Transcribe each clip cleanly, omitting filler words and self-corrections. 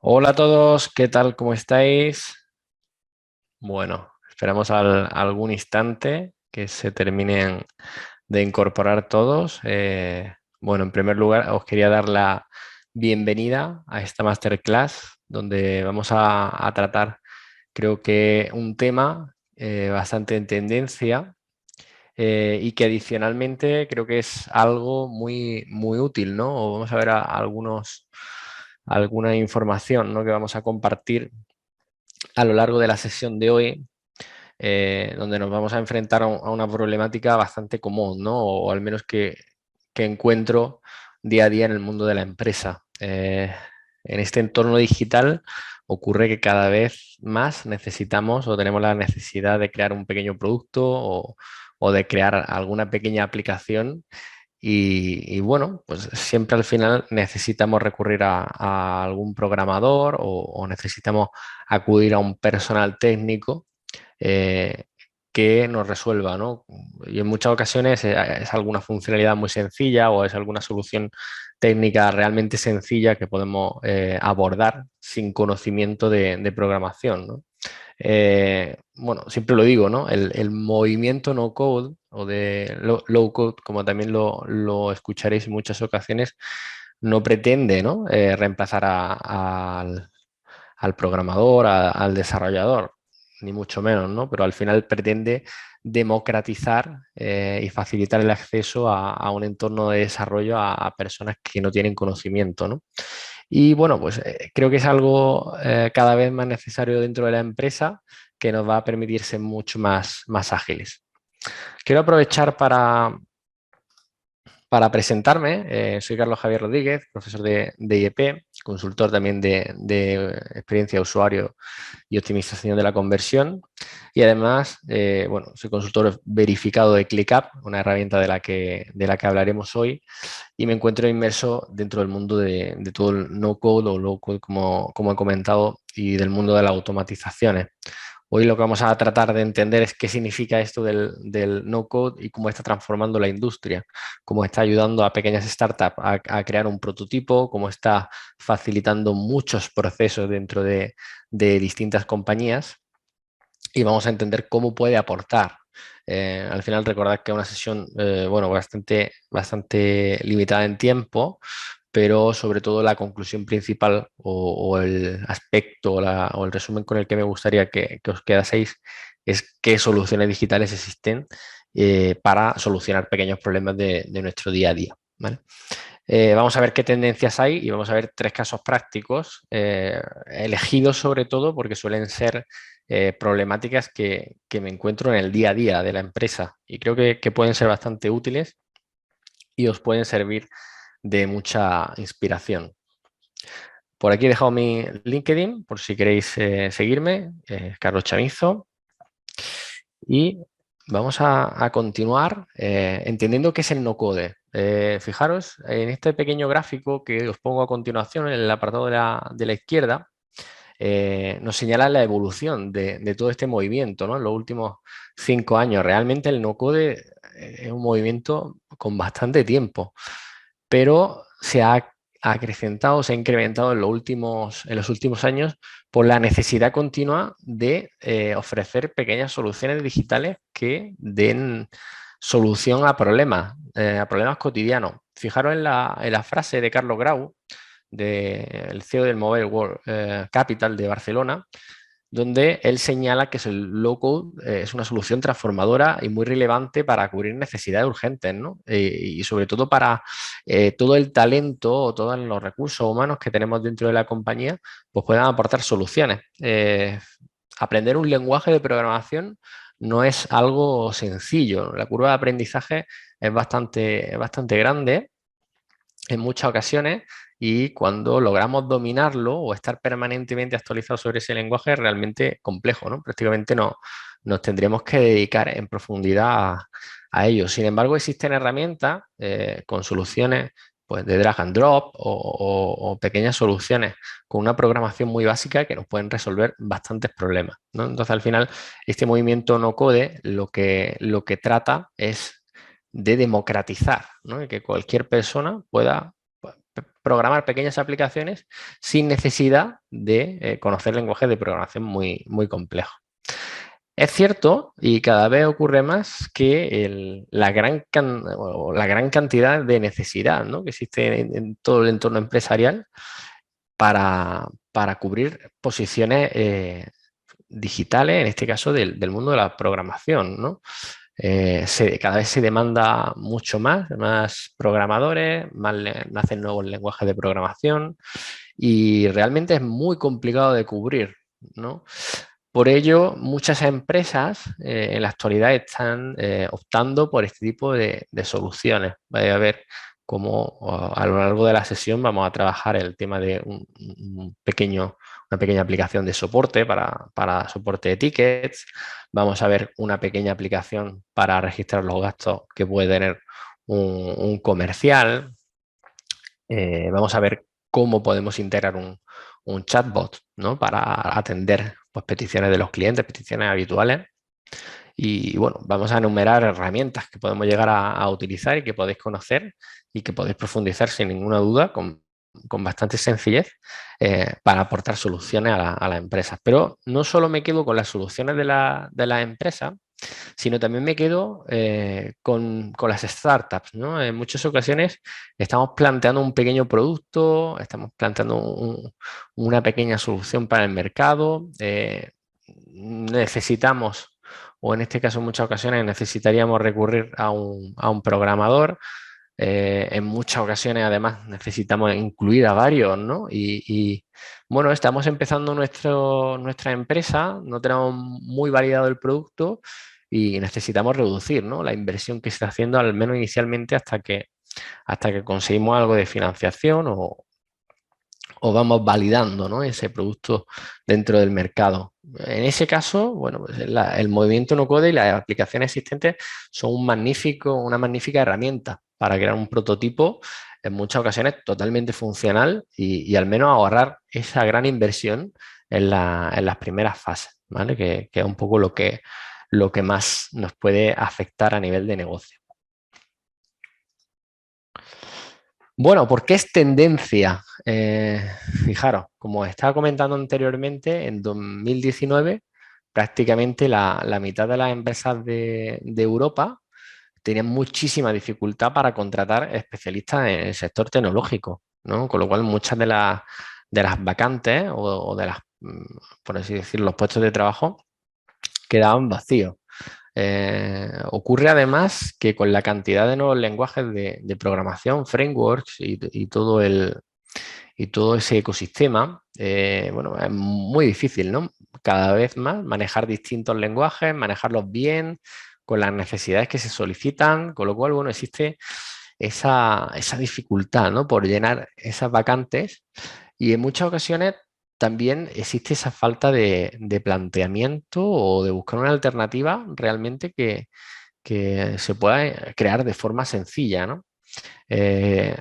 Hola a todos, ¿qué tal? ¿Cómo estáis? Bueno, esperamos algún instante que se terminen de incorporar todos. Bueno, en primer lugar, os quería dar la bienvenida a esta masterclass donde vamos a tratar, creo que un tema bastante en tendencia y que adicionalmente creo que es algo muy útil, ¿no? O vamos a ver alguna información, ¿no? que vamos a compartir a lo largo de la sesión de hoy, donde nos vamos a enfrentar a una problemática bastante común, ¿no? O al menos que encuentro día a día en el mundo de la empresa. En este entorno digital ocurre que cada vez más necesitamos o tenemos la necesidad de crear un pequeño producto o de crear alguna pequeña aplicación y bueno, pues siempre al final necesitamos recurrir a algún programador o necesitamos acudir a un personal técnico eh, que nos resuelva, ¿no? Y en muchas ocasiones es alguna funcionalidad muy sencilla o es alguna solución técnica realmente sencilla que podemos abordar sin conocimiento de programación, ¿no? Bueno, siempre lo digo, ¿no? El movimiento no code o de low code, como también lo escucharéis en muchas ocasiones, no pretende, ¿no? Reemplazar al programador, al desarrollador, ni mucho menos, ¿no? Pero al final pretende democratizar y facilitar el acceso a un entorno de desarrollo a personas que no tienen conocimiento, ¿no? Y bueno, pues creo que es algo cada vez más necesario dentro de la empresa que nos va a permitir ser mucho más ágiles. Quiero aprovechar para presentarme. Soy Carlos Javier Rodríguez, profesor de IEP, consultor también de experiencia de usuario y optimización de la conversión. Y además, bueno, soy consultor verificado de ClickUp, una herramienta de la que hablaremos hoy, y me encuentro inmerso dentro del mundo de todo el no-code o low-code, como he comentado, y del mundo de las automatizaciones. Hoy lo que vamos a tratar de entender es qué significa esto del no-code y cómo está transformando la industria, cómo está ayudando a pequeñas startups a crear un prototipo, cómo está facilitando muchos procesos dentro de distintas compañías y vamos a entender cómo puede aportar. Al final recordad que es una sesión bueno, bastante limitada en tiempo, pero sobre todo la conclusión principal o el aspecto o el resumen con el que me gustaría que os quedaseis es qué soluciones digitales existen para solucionar pequeños problemas de nuestro día a día. ¿Vale? Vamos a ver qué tendencias hay y vamos a ver tres casos prácticos, elegidos sobre todo porque suelen ser problemáticas que me encuentro en el día a día de la empresa y creo que pueden ser bastante útiles y os pueden servir de mucha inspiración. Por aquí he dejado mi LinkedIn por si queréis seguirme, Carlos Chamizo. Y vamos a continuar entendiendo qué es el no-code. Fijaros en este pequeño gráfico que os pongo a continuación en el apartado de la izquierda, nos señala la evolución de todo este movimiento, ¿no? En los últimos 5 años. Realmente el no-code es un movimiento con bastante tiempo, pero se ha acrecentado, se ha incrementado en los últimos años por la necesidad continua de ofrecer pequeñas soluciones digitales que den solución a problemas cotidianos. Fijaros en la frase de Carlos Grau, el CEO del Mobile World Capital de Barcelona, donde él señala que el low-code es una solución transformadora y muy relevante para cubrir necesidades urgentes, ¿no? Y sobre todo para todo el talento o todos los recursos humanos que tenemos dentro de la compañía, pues puedan aportar soluciones. Aprender un lenguaje de programación no es algo sencillo. La curva de aprendizaje es bastante grande en muchas ocasiones y cuando logramos dominarlo o estar permanentemente actualizados sobre ese lenguaje es realmente complejo, ¿no? Prácticamente no, nos tendríamos que dedicar en profundidad a ello. Sin embargo, existen herramientas con soluciones pues, de drag and drop o pequeñas soluciones con una programación muy básica que nos pueden resolver bastantes problemas, ¿no? Entonces, al final, este movimiento no code lo que trata es de democratizar, ¿no? Y que cualquier persona pueda programar pequeñas aplicaciones sin necesidad de conocer lenguajes de programación muy, muy complejos. Es cierto, y cada vez ocurre más, que la gran cantidad de necesidad, ¿no?, que existe en todo el entorno empresarial para cubrir posiciones digitales, en este caso del mundo de la programación, ¿no? Cada vez se demanda mucho más programadores, nacen nuevos lenguajes de programación y realmente es muy complicado de cubrir, ¿no? Por ello, muchas empresas en la actualidad están optando por este tipo de soluciones. Vais a ver cómo a lo largo de la sesión vamos a trabajar el tema de una pequeña aplicación de soporte para soporte de tickets. Vamos a ver una pequeña aplicación para registrar los gastos que puede tener un comercial. Vamos a ver cómo podemos integrar un chatbot, ¿no?, para atender, pues, peticiones de los clientes, peticiones habituales. Y bueno, vamos a enumerar herramientas que podemos llegar a utilizar y que podéis conocer y que podéis profundizar sin ninguna duda con bastante sencillez para aportar soluciones a las empresas. Pero no solo me quedo con las soluciones de las empresas, sino también me quedo con las startups, ¿no? En muchas ocasiones estamos planteando un pequeño producto, estamos planteando una pequeña solución para el mercado, necesitamos, o en este caso en muchas ocasiones necesitaríamos recurrir a un programador. En muchas ocasiones además necesitamos incluir a varios, ¿no? Bueno, estamos empezando nuestra empresa, no tenemos muy validado el producto y necesitamos reducir, ¿no?, la inversión que se está haciendo, al menos inicialmente, hasta que conseguimos algo de financiación o vamos validando, ¿no?, ese producto dentro del mercado. En ese caso, bueno, pues el movimiento no code y las aplicaciones existentes son una magnífica herramienta para crear un prototipo, en muchas ocasiones totalmente funcional y al menos ahorrar esa gran inversión en las primeras fases, ¿vale? Que es un poco lo que más nos puede afectar a nivel de negocio. Bueno, ¿por qué es tendencia? Fijaros, como estaba comentando anteriormente, en 2019 prácticamente la mitad de las empresas de Europa tenían muchísima dificultad para contratar especialistas en el sector tecnológico, ¿no? Con lo cual muchas de las vacantes o por así decirlo, los puestos de trabajo quedaban vacíos. Ocurre además que con la cantidad de nuevos lenguajes de programación, frameworks y todo ese ecosistema, bueno, es muy difícil, ¿no?, cada vez más manejar distintos lenguajes, manejarlos bien, con las necesidades que se solicitan, con lo cual, bueno, existe esa dificultad, ¿no?, por llenar esas vacantes y en muchas ocasiones también existe esa falta de planteamiento o de buscar una alternativa realmente que se pueda crear de forma sencilla, ¿no? Eh,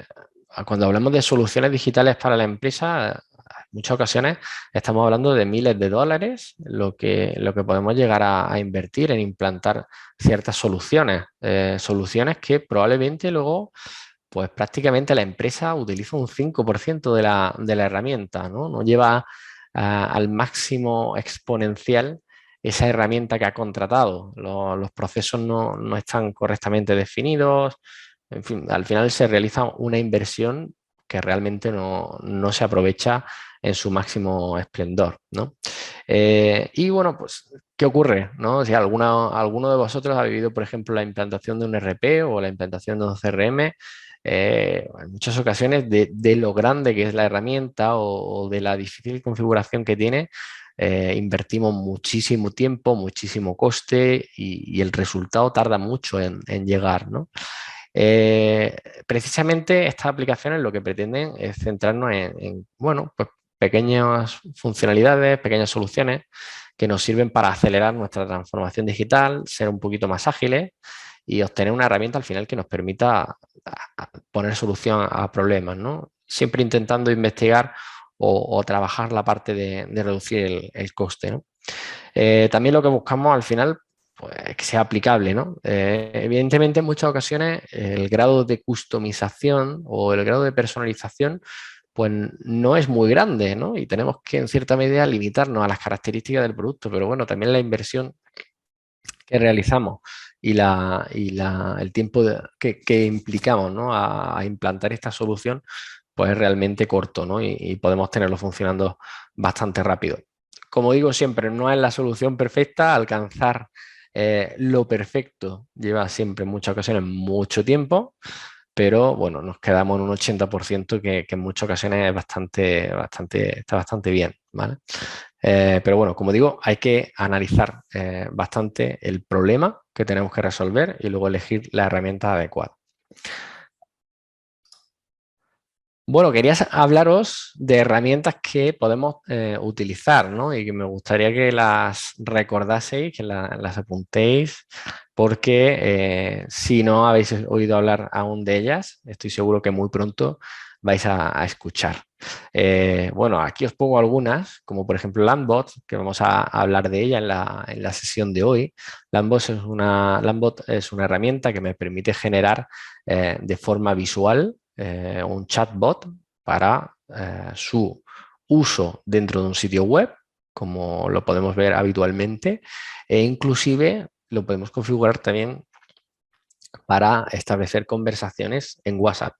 Cuando hablamos de soluciones digitales para la empresa, en muchas ocasiones estamos hablando de miles de dólares, lo que podemos llegar a invertir en implantar ciertas soluciones que probablemente luego, pues prácticamente la empresa utiliza un 5% de la herramienta, ¿no? No lleva al máximo exponencial esa herramienta que ha contratado. Los procesos no están correctamente definidos. En fin, al final se realiza una inversión que realmente no se aprovecha en su máximo esplendor, ¿no? Y bueno, pues, ¿qué ocurre, no? Si alguno de vosotros ha vivido, por ejemplo, la implantación de un ERP o la implantación de un CRM, en muchas ocasiones de lo grande que es la herramienta o de la difícil configuración que tiene, invertimos muchísimo tiempo, muchísimo coste y el resultado tarda mucho en llegar, ¿no? Precisamente estas aplicaciones lo que pretenden es centrarnos bueno, pues pequeñas funcionalidades, pequeñas soluciones que nos sirven para acelerar nuestra transformación digital, ser un poquito más ágiles y obtener una herramienta al final que nos permita poner solución a problemas, ¿no? Siempre intentando investigar o trabajar la parte de reducir el coste, ¿no? También lo que buscamos al final, pues, que sea aplicable, ¿no? Evidentemente, en muchas ocasiones el grado de customización o el grado de personalización pues no es muy grande, ¿no? Y tenemos que, en cierta medida, limitarnos a las características del producto, pero bueno, también la inversión que realizamos el tiempo que implicamos, ¿no? a implantar esta solución, pues es realmente corto, ¿no? Y podemos tenerlo funcionando bastante rápido. Como digo siempre, no es la solución perfecta. Alcanzar lo perfecto lleva siempre, en muchas ocasiones, mucho tiempo, pero bueno, nos quedamos en un 80% que en muchas ocasiones es está bastante bien, ¿vale? Pero bueno, como digo, hay que analizar bastante el problema que tenemos que resolver y luego elegir la herramienta adecuada. Bueno, quería hablaros de herramientas que podemos utilizar, ¿no? Y que me gustaría que las recordaseis, que las apuntéis, porque si no habéis oído hablar aún de ellas, estoy seguro que muy pronto vais a escuchar. Bueno, aquí os pongo algunas, como por ejemplo Lambot, que vamos a hablar de ella en la sesión de hoy. Lambot es una herramienta que me permite generar de forma visual un chatbot para su uso dentro de un sitio web, como lo podemos ver habitualmente, e inclusive lo podemos configurar también para establecer conversaciones en WhatsApp,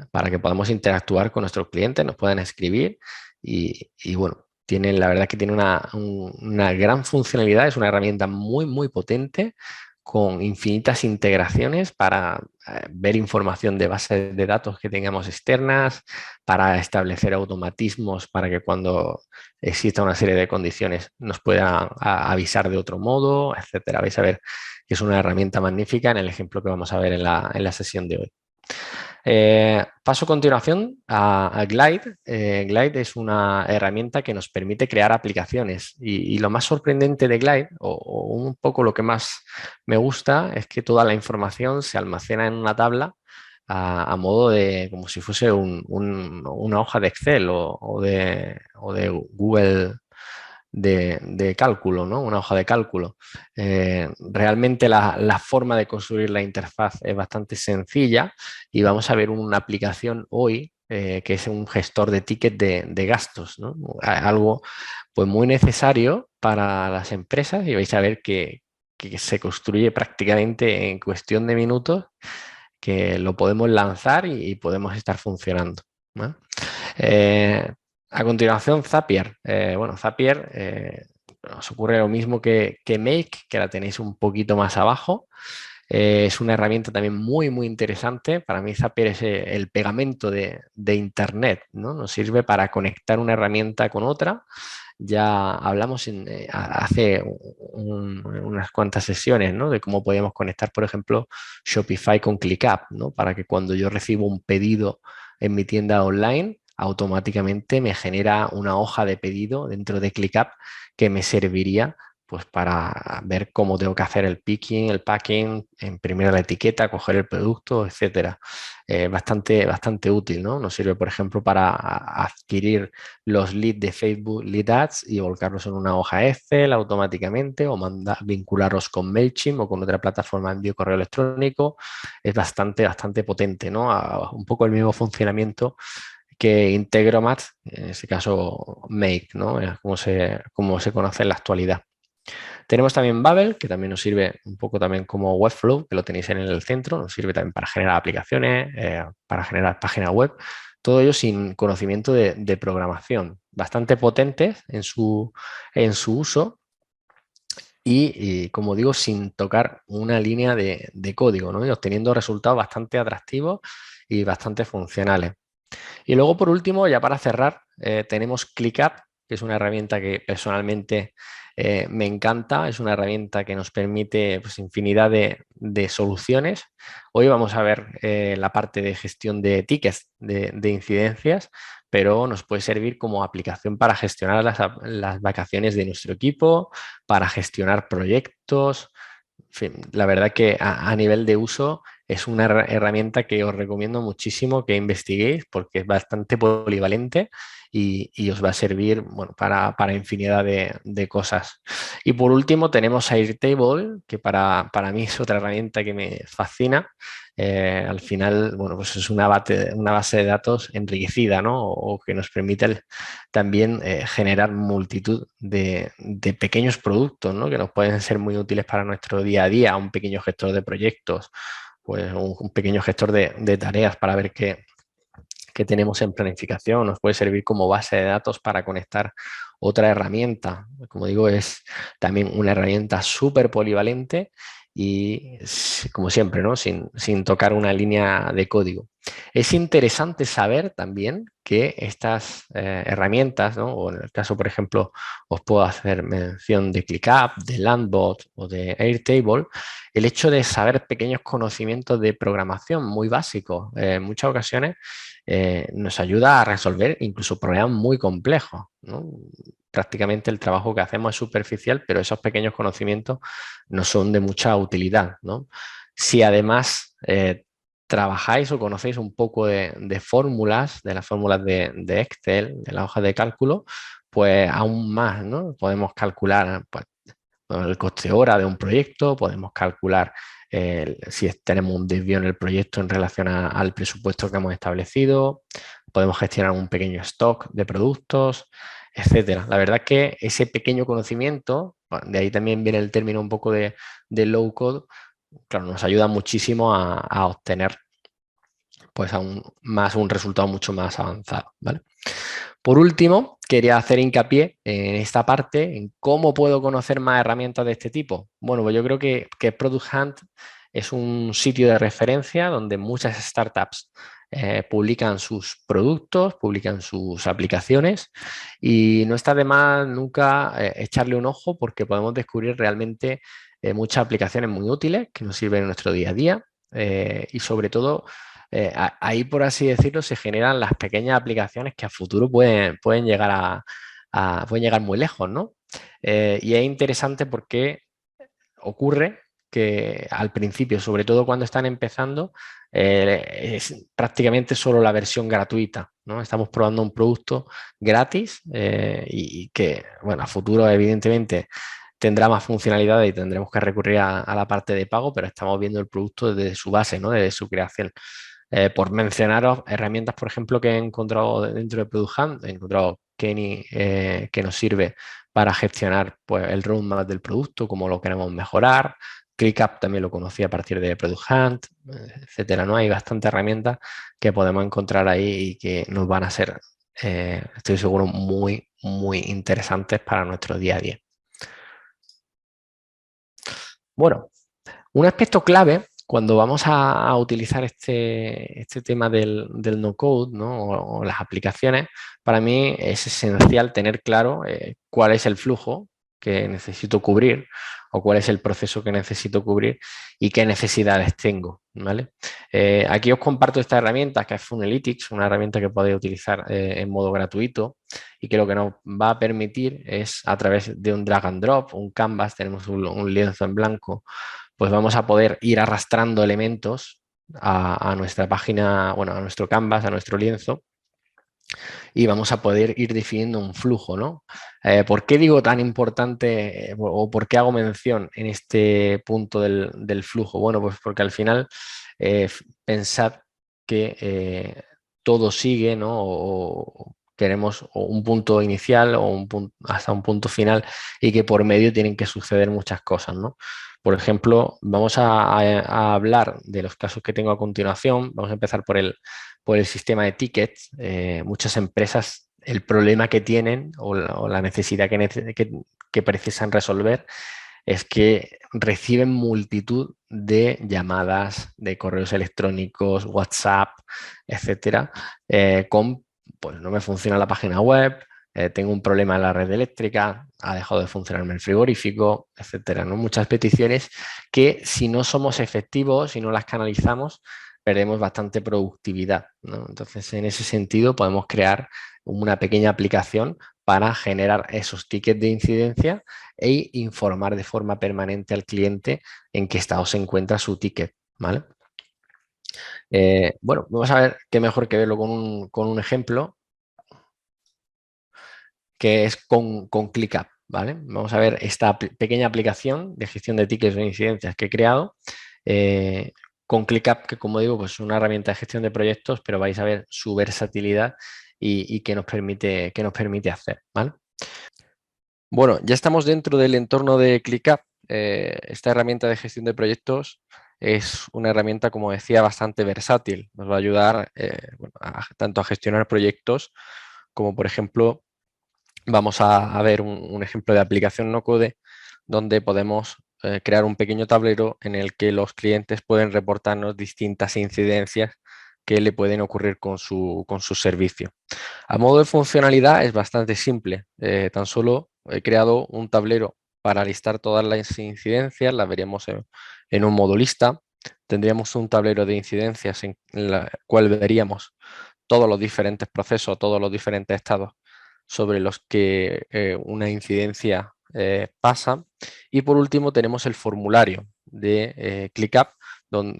para que podamos interactuar con nuestros clientes, nos puedan escribir y bueno, la verdad que tiene una gran funcionalidad, es una herramienta muy potente con infinitas integraciones para ver información de bases de datos que tengamos externas, para establecer automatismos para que cuando exista una serie de condiciones nos pueda avisar de otro modo, etcétera. Vais a ver que es una herramienta magnífica en el ejemplo que vamos a ver en la sesión de hoy. Paso a continuación a Glide. Glide es una herramienta que nos permite crear aplicaciones y lo más sorprendente de Glide, o un poco lo que más me gusta, es que toda la información se almacena en una tabla a modo de como si fuese una hoja de Excel o de Google de cálculo, ¿no? Una hoja de cálculo. Realmente la forma de construir la interfaz es bastante sencilla y vamos a ver una aplicación hoy que es un gestor de tickets de gastos, ¿no? Algo pues muy necesario para las empresas y vais a ver que se construye prácticamente en cuestión de minutos, que lo podemos lanzar y podemos estar funcionando, ¿no? Eh, a continuación, Zapier. Bueno, Zapier os ocurre lo mismo que Make, que la tenéis un poquito más abajo. Es una herramienta también muy interesante. Para mí Zapier es el pegamento de Internet, ¿no? Nos sirve para conectar una herramienta con otra. Ya hablamos hace unas cuantas sesiones, ¿no? De cómo podíamos conectar, por ejemplo, Shopify con ClickUp, ¿no? Para que cuando yo recibo un pedido en mi tienda online, automáticamente me genera una hoja de pedido dentro de ClickUp que me serviría pues para ver cómo tengo que hacer el picking, el packing, imprimir la etiqueta, coger el producto, etcétera. Bastante útil, ¿no? Nos sirve, por ejemplo, para adquirir los leads de Facebook Lead Ads y volcarlos en una hoja Excel automáticamente o vincularlos con MailChimp o con otra plataforma de envío correo electrónico. Es bastante potente, ¿no? Un poco el mismo funcionamiento que Integromat, en este caso Make, ¿no? Es como se conoce en la actualidad. Tenemos también Babel, que también nos sirve un poco también como Webflow, que lo tenéis en el centro, nos sirve también para generar aplicaciones, para generar páginas web, todo ello sin conocimiento de programación, bastante potentes en su uso y, como digo, sin tocar una línea de código, ¿no? Y obteniendo resultados bastante atractivos y bastante funcionales. Y luego, por último, ya para cerrar, tenemos ClickUp, que es una herramienta que personalmente me encanta. Es una herramienta que nos permite pues, infinidad de soluciones. Hoy vamos a ver la parte de gestión de tickets, de incidencias, pero nos puede servir como aplicación para gestionar las vacaciones de nuestro equipo, para gestionar proyectos. En fin, la verdad que a nivel de uso es una herramienta que os recomiendo muchísimo que investiguéis porque es bastante polivalente y os va a servir, bueno, para infinidad de cosas. Y por último tenemos Airtable, que para mí es otra herramienta que me fascina. Al final, bueno, pues es una base de datos enriquecida, ¿no? O que nos permite también generar multitud de pequeños productos, ¿no? Que nos pueden ser muy útiles para nuestro día a día, un pequeño gestor de proyectos, pues un pequeño gestor de tareas para ver qué tenemos en planificación, nos puede servir como base de datos para conectar otra herramienta. Como digo, es también una herramienta súper polivalente y, como siempre, ¿no? Sin tocar una línea de código. Es interesante saber también que estas herramientas, ¿no? O en el caso, por ejemplo, os puedo hacer mención de ClickUp, de Landbot o de Airtable, el hecho de saber pequeños conocimientos de programación muy básicos, en muchas ocasiones nos ayuda a resolver incluso problemas muy complejos, ¿no? Prácticamente el trabajo que hacemos es superficial, pero esos pequeños conocimientos nos son de mucha utilidad, ¿no? Si además trabajáis o conocéis un poco de fórmulas, de las fórmulas de Excel, de la hoja de cálculo, pues aún más, ¿no? Podemos calcular pues, el coste hora de un proyecto, podemos calcular si tenemos un desvío en el proyecto en relación al presupuesto que hemos establecido, podemos gestionar un pequeño stock de productos, etcétera. La verdad es que ese pequeño conocimiento, de ahí también viene el término un poco de low code, claro, nos ayuda muchísimo a obtener pues aún más un resultado mucho más avanzado, ¿vale? Por último, quería hacer hincapié en esta parte, en cómo puedo conocer más herramientas de este tipo. Bueno, pues yo creo que Product Hunt es un sitio de referencia donde muchas startups publican sus productos, publican sus aplicaciones y no está de más nunca echarle un ojo porque podemos descubrir realmente muchas aplicaciones muy útiles que nos sirven en nuestro día a día y sobre todo ahí, por así decirlo, se generan las pequeñas aplicaciones que a futuro pueden llegar pueden llegar muy lejos, ¿no? Y es interesante porque ocurre que al principio, sobre todo cuando están empezando, es prácticamente solo la versión gratuita, ¿no? Estamos probando un producto gratis y que, bueno, a futuro evidentemente tendrá más funcionalidades y tendremos que recurrir a la parte de pago, pero estamos viendo el producto desde su base, ¿no? Desde su creación. Por mencionaros herramientas, por ejemplo, que he encontrado dentro de Product Hunt, he encontrado Kenny, que nos sirve para gestionar pues, el roadmap del producto, cómo lo queremos mejorar. ClickUp también lo conocí a partir de Product Hunt, etcétera, ¿no? Hay bastantes herramientas que podemos encontrar ahí y que nos van a ser, estoy seguro, muy, muy interesantes para nuestro día a día. Bueno, un aspecto clave cuando vamos a utilizar este tema del no-code, ¿no? O las aplicaciones, para mí es esencial tener claro cuál es el flujo que necesito cubrir o cuál es el proceso que necesito cubrir y qué necesidades tengo, ¿vale? Aquí os comparto esta herramienta que es Funnelytics, una herramienta que podéis utilizar en modo gratuito y que lo que nos va a permitir es a través de un drag and drop, un canvas, tenemos un lienzo en blanco, pues vamos a poder ir arrastrando elementos a nuestra página, bueno, a nuestro canvas, a nuestro lienzo, y vamos a poder ir definiendo un flujo, ¿no? ¿Por qué digo tan importante o por qué hago mención en este punto del flujo? Bueno, pues porque al final pensad que todo sigue, ¿no? O queremos un punto inicial o hasta un punto final y que por medio tienen que suceder muchas cosas, ¿no? Por ejemplo, vamos a hablar de los casos que tengo a continuación. Vamos a empezar por el sistema de tickets. Muchas empresas, el problema que tienen o la necesidad que precisan resolver es que reciben multitud de llamadas, de correos electrónicos, WhatsApp, etcétera, pues no me funciona la página web, tengo un problema en la red eléctrica, ha dejado de funcionarme el frigorífico, etcétera, ¿no? Muchas peticiones que si no somos efectivos, si no las canalizamos, perdemos bastante productividad, ¿no? Entonces, en ese sentido, podemos crear una pequeña aplicación para generar esos tickets de incidencia e informar de forma permanente al cliente en qué estado se encuentra su ticket, ¿vale? Bueno, vamos a ver qué mejor que verlo con un ejemplo. que es con ClickUp, ¿vale? Vamos a ver esta pequeña aplicación de gestión de tickets o incidencias que he creado con ClickUp, que como digo, pues es una herramienta de gestión de proyectos, pero vais a ver su versatilidad y qué qué nos permite hacer, ¿vale? Bueno, ya estamos dentro del entorno de ClickUp. Esta herramienta de gestión de proyectos es una herramienta, como decía, bastante versátil. Nos va a ayudar bueno, tanto a gestionar proyectos como, por ejemplo, vamos a ver un ejemplo de aplicación no code donde podemos crear un pequeño tablero en el que los clientes pueden reportarnos distintas incidencias que le pueden ocurrir con su servicio. A modo de funcionalidad es bastante simple. Tan solo he creado un tablero para listar todas las incidencias, las veríamos en un modo lista. Tendríamos un tablero de incidencias en el cual veríamos todos los diferentes procesos, todos los diferentes estados sobre los que una incidencia pasa. Y por último tenemos el formulario de ClickUp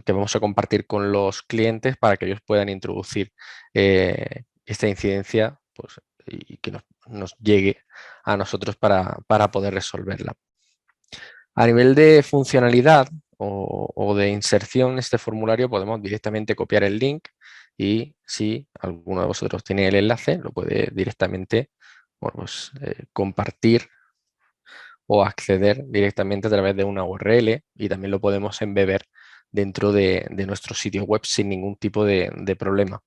que vamos a compartir con los clientes para que ellos puedan introducir esta incidencia pues, y que nos llegue a nosotros para poder resolverla. A nivel de funcionalidad o de inserción, este formulario podemos directamente copiar el link y si alguno de vosotros tiene el enlace, lo puede directamente bueno, pues, compartir o acceder directamente a través de una URL y también lo podemos embeber dentro de nuestro sitio web sin ningún tipo de problema.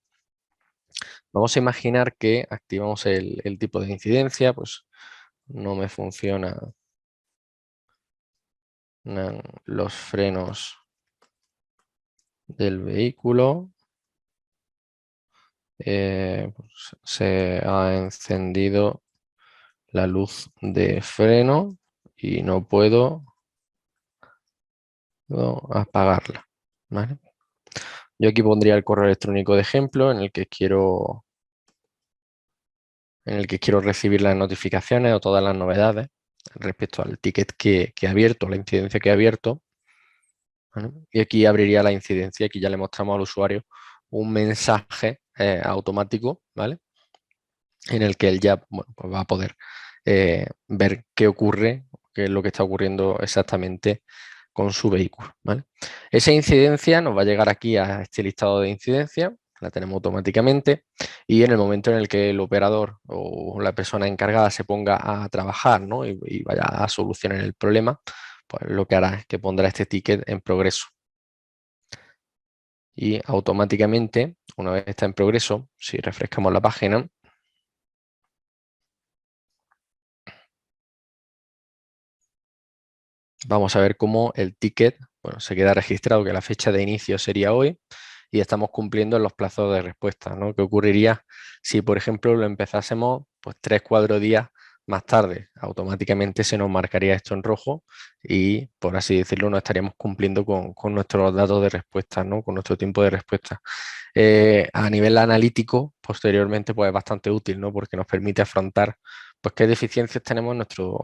Vamos a imaginar que activamos el tipo de incidencia, pues no me funcionan los frenos del vehículo. Pues se ha encendido la luz de freno y no puedo apagarla, ¿vale? Yo aquí pondría el correo electrónico de ejemplo en el que quiero recibir las notificaciones o todas las novedades respecto al ticket que he abierto, la incidencia que he abierto, ¿vale? Y aquí abriría la incidencia, aquí ya le mostramos al usuario un mensaje automático, ¿vale? En el que él ya bueno, pues va a poder ver qué ocurre, qué es lo que está ocurriendo exactamente con su vehículo, ¿vale? Esa incidencia nos va a llegar aquí a este listado de incidencias, la tenemos automáticamente y en el momento en el que el operador o la persona encargada se ponga a trabajar, ¿no? y vaya a solucionar el problema, pues lo que hará es que pondrá este ticket en progreso. Y automáticamente, una vez está en progreso, si refrescamos la página, vamos a ver cómo el ticket bueno, se queda registrado que la fecha de inicio sería hoy y estamos cumpliendo en los plazos de respuesta, ¿no? ¿Qué ocurriría si, por ejemplo, lo empezásemos pues, 3-4 días más tarde? Automáticamente se nos marcaría esto en rojo y, por así decirlo, no estaríamos cumpliendo con nuestros datos de respuesta, ¿no? Con nuestro tiempo de respuesta. A nivel analítico, posteriormente, pues es bastante útil, ¿no? Porque nos permite afrontar pues, qué deficiencias tenemos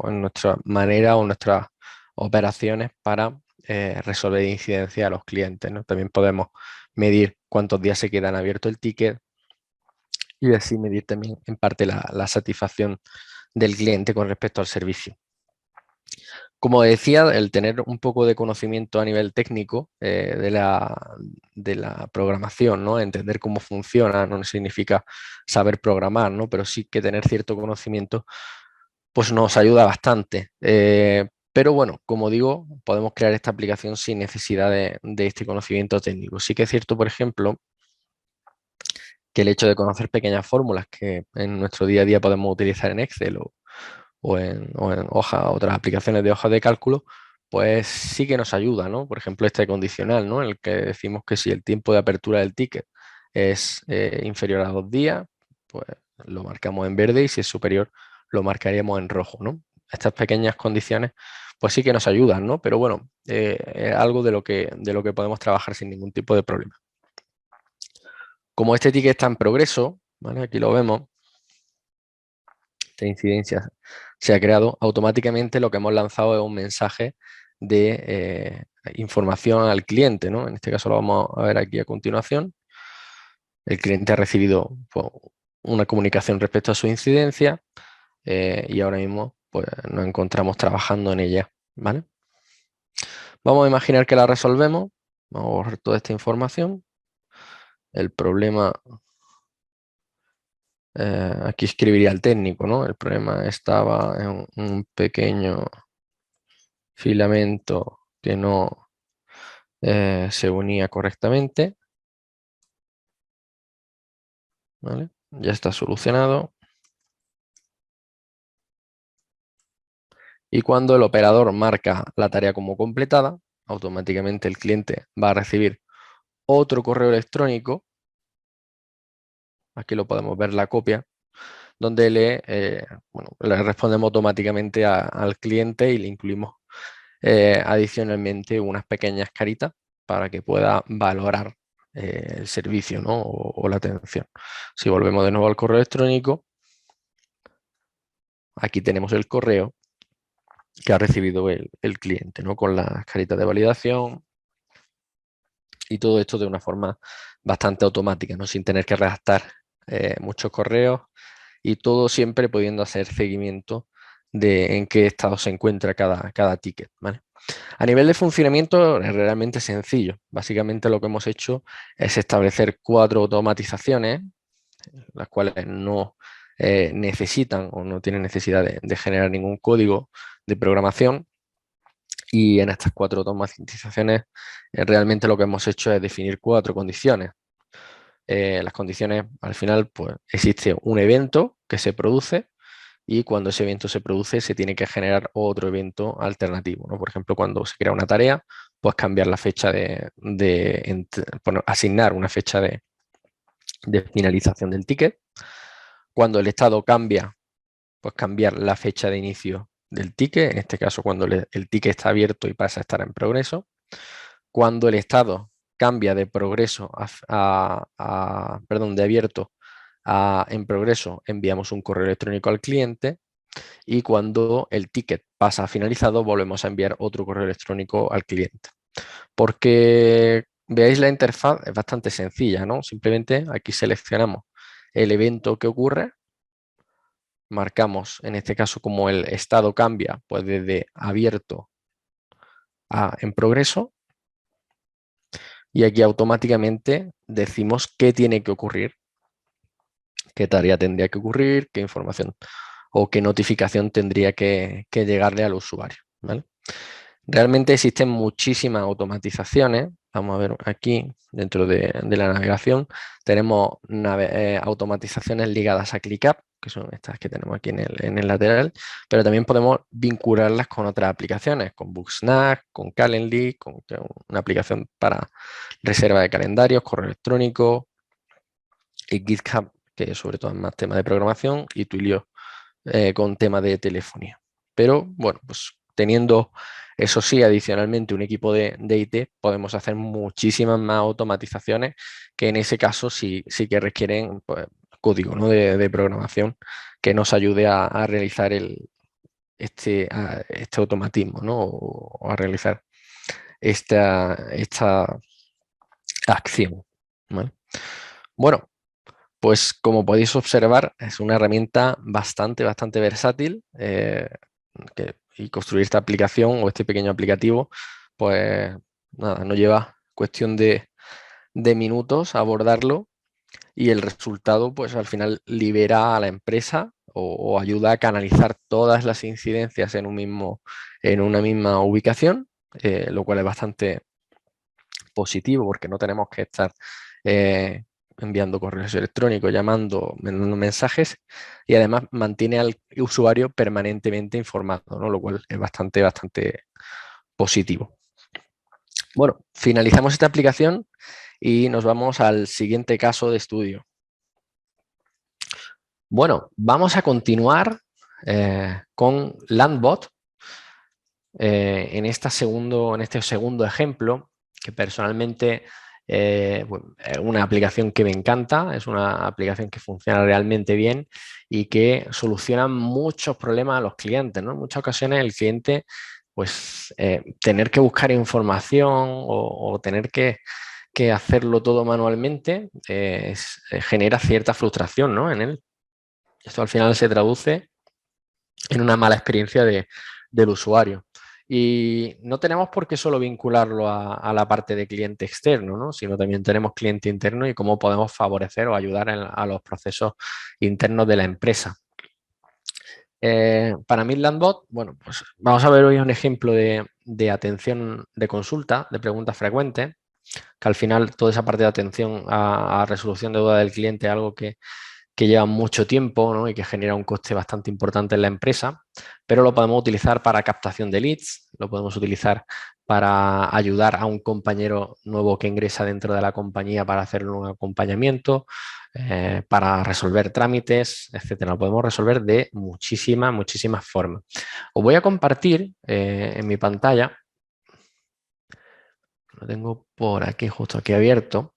en nuestra manera o nuestras operaciones para resolver incidencias a los clientes, ¿no? También podemos medir cuántos días se quedan abierto el ticket y así medir también en parte la satisfacción del cliente con respecto al servicio. Como decía, el tener un poco de conocimiento a nivel técnico de la programación, ¿no? Entender cómo funciona no significa saber programar, ¿no? Pero sí que tener cierto conocimiento pues nos ayuda bastante. Pero bueno, como digo, podemos crear esta aplicación sin necesidad de este conocimiento técnico. Sí que es cierto, por ejemplo, que el hecho de conocer pequeñas fórmulas que en nuestro día a día podemos utilizar en Excel o en otras aplicaciones de hojas de cálculo, pues sí que nos ayuda, ¿no? Por ejemplo, este condicional, ¿no? En el que decimos que si el tiempo de apertura del ticket es inferior a 2 días, pues lo marcamos en verde y si es superior, lo marcaríamos en rojo, ¿no? Estas pequeñas condiciones, pues sí que nos ayudan, ¿no? Pero bueno, es algo de lo que podemos trabajar sin ningún tipo de problema. Como este ticket está en progreso, ¿vale? Aquí lo vemos, esta incidencia se ha creado, automáticamente lo que hemos lanzado es un mensaje de información al cliente, ¿no? En este caso lo vamos a ver aquí a continuación. El cliente ha recibido pues, una comunicación respecto a su incidencia. y ahora mismo pues, nos encontramos trabajando en ella, ¿vale? Vamos a imaginar que la resolvemos. Vamos a borrar toda esta información. El problema, aquí escribiría el técnico, ¿no? El problema estaba en un pequeño filamento que no se unía correctamente, ¿vale? Ya está solucionado. Y cuando el operador marca la tarea como completada, automáticamente el cliente va a recibir otro correo electrónico. Aquí lo podemos ver la copia, donde le respondemos automáticamente al cliente y le incluimos adicionalmente unas pequeñas caritas para que pueda valorar el servicio, ¿no? o la atención. Si volvemos de nuevo al correo electrónico, aquí tenemos el correo que ha recibido el cliente, ¿no? Con las caritas de validación y todo esto de una forma bastante automática, ¿no? Sin tener que redactar muchos correos y todo siempre pudiendo hacer seguimiento de en qué estado se encuentra cada ticket, ¿vale? A nivel de funcionamiento es realmente sencillo. Básicamente lo que hemos hecho es establecer 4 automatizaciones, las cuales no necesitan o no tienen necesidad de generar ningún código de programación. Y en estas 4 automatizaciones realmente lo que hemos hecho es definir 4 condiciones. Las condiciones, al final, pues existe un evento que se produce y cuando ese evento se produce se tiene que generar otro evento alternativo, ¿no? Por ejemplo, cuando se crea una tarea, pues cambiar la fecha bueno, asignar una fecha de finalización del ticket. Cuando el estado cambia, pues cambiar la fecha de inicio del ticket, en este caso cuando el ticket está abierto y pasa a estar en progreso. Cuando el estado cambia de progreso perdón, de abierto a en progreso, enviamos un correo electrónico al cliente y cuando el ticket pasa a finalizado, volvemos a enviar otro correo electrónico al cliente. Porque veáis la interfaz, es bastante sencilla, ¿no? Simplemente aquí seleccionamos el evento que ocurre, marcamos en este caso como el estado cambia, pues desde abierto a en progreso, y aquí automáticamente decimos qué tiene que ocurrir, qué tarea tendría que ocurrir, qué información o qué notificación tendría que llegarle al usuario, ¿vale? Realmente existen muchísimas automatizaciones. Vamos a ver aquí, dentro de la navegación, tenemos automatizaciones ligadas a ClickUp, que son estas que tenemos aquí en el lateral, pero también podemos vincularlas con otras aplicaciones, con Bugsnag, con Calendly, con una aplicación para reserva de calendarios, correo electrónico, y GitHub, que sobre todo es más tema de programación, y Twilio con tema de telefonía. Pero bueno, pues teniendo eso sí, adicionalmente un equipo de IT, podemos hacer muchísimas más automatizaciones que en ese caso sí que requieren pues, código, ¿no? de programación que nos ayude a realizar este automatismo, ¿no? O a realizar esta acción, ¿vale? Bueno, pues como podéis observar, es una herramienta bastante versátil y construir esta aplicación o este pequeño aplicativo, pues nada, no lleva cuestión de minutos abordarlo y el resultado pues al final libera a la empresa o ayuda a canalizar todas las incidencias en una misma ubicación, lo cual es bastante positivo porque no tenemos que estar eh, enviando correos electrónicos, mandando mensajes y además mantiene al usuario permanentemente informado, ¿no? Lo cual es bastante positivo. Bueno, finalizamos esta aplicación y nos vamos al siguiente caso de estudio. Bueno, vamos a continuar con Landbot en este segundo ejemplo, que personalmente bueno, es una aplicación que me encanta, es una aplicación que funciona realmente bien y que soluciona muchos problemas a los clientes, ¿no? En muchas ocasiones el cliente, pues, tener que buscar información o tener que hacerlo todo manualmente genera cierta frustración, ¿no? En él. Esto al final se traduce en una mala experiencia del usuario. Y no tenemos por qué solo vincularlo a la parte de cliente externo, ¿no? Sino también tenemos cliente interno y cómo podemos favorecer o ayudar a los procesos internos de la empresa. Para Midlandbot, bueno, pues vamos a ver hoy un ejemplo de atención de consulta, de preguntas frecuentes, que al final toda esa parte de atención a resolución de dudas del cliente es algo que lleva mucho tiempo, ¿no? Y que genera un coste bastante importante en la empresa, pero lo podemos utilizar para captación de leads, lo podemos utilizar para ayudar a un compañero nuevo que ingresa dentro de la compañía para hacerle un acompañamiento, para resolver trámites, etcétera. Lo podemos resolver de muchísimas formas. Os voy a compartir en mi pantalla, lo tengo por aquí, justo aquí abierto,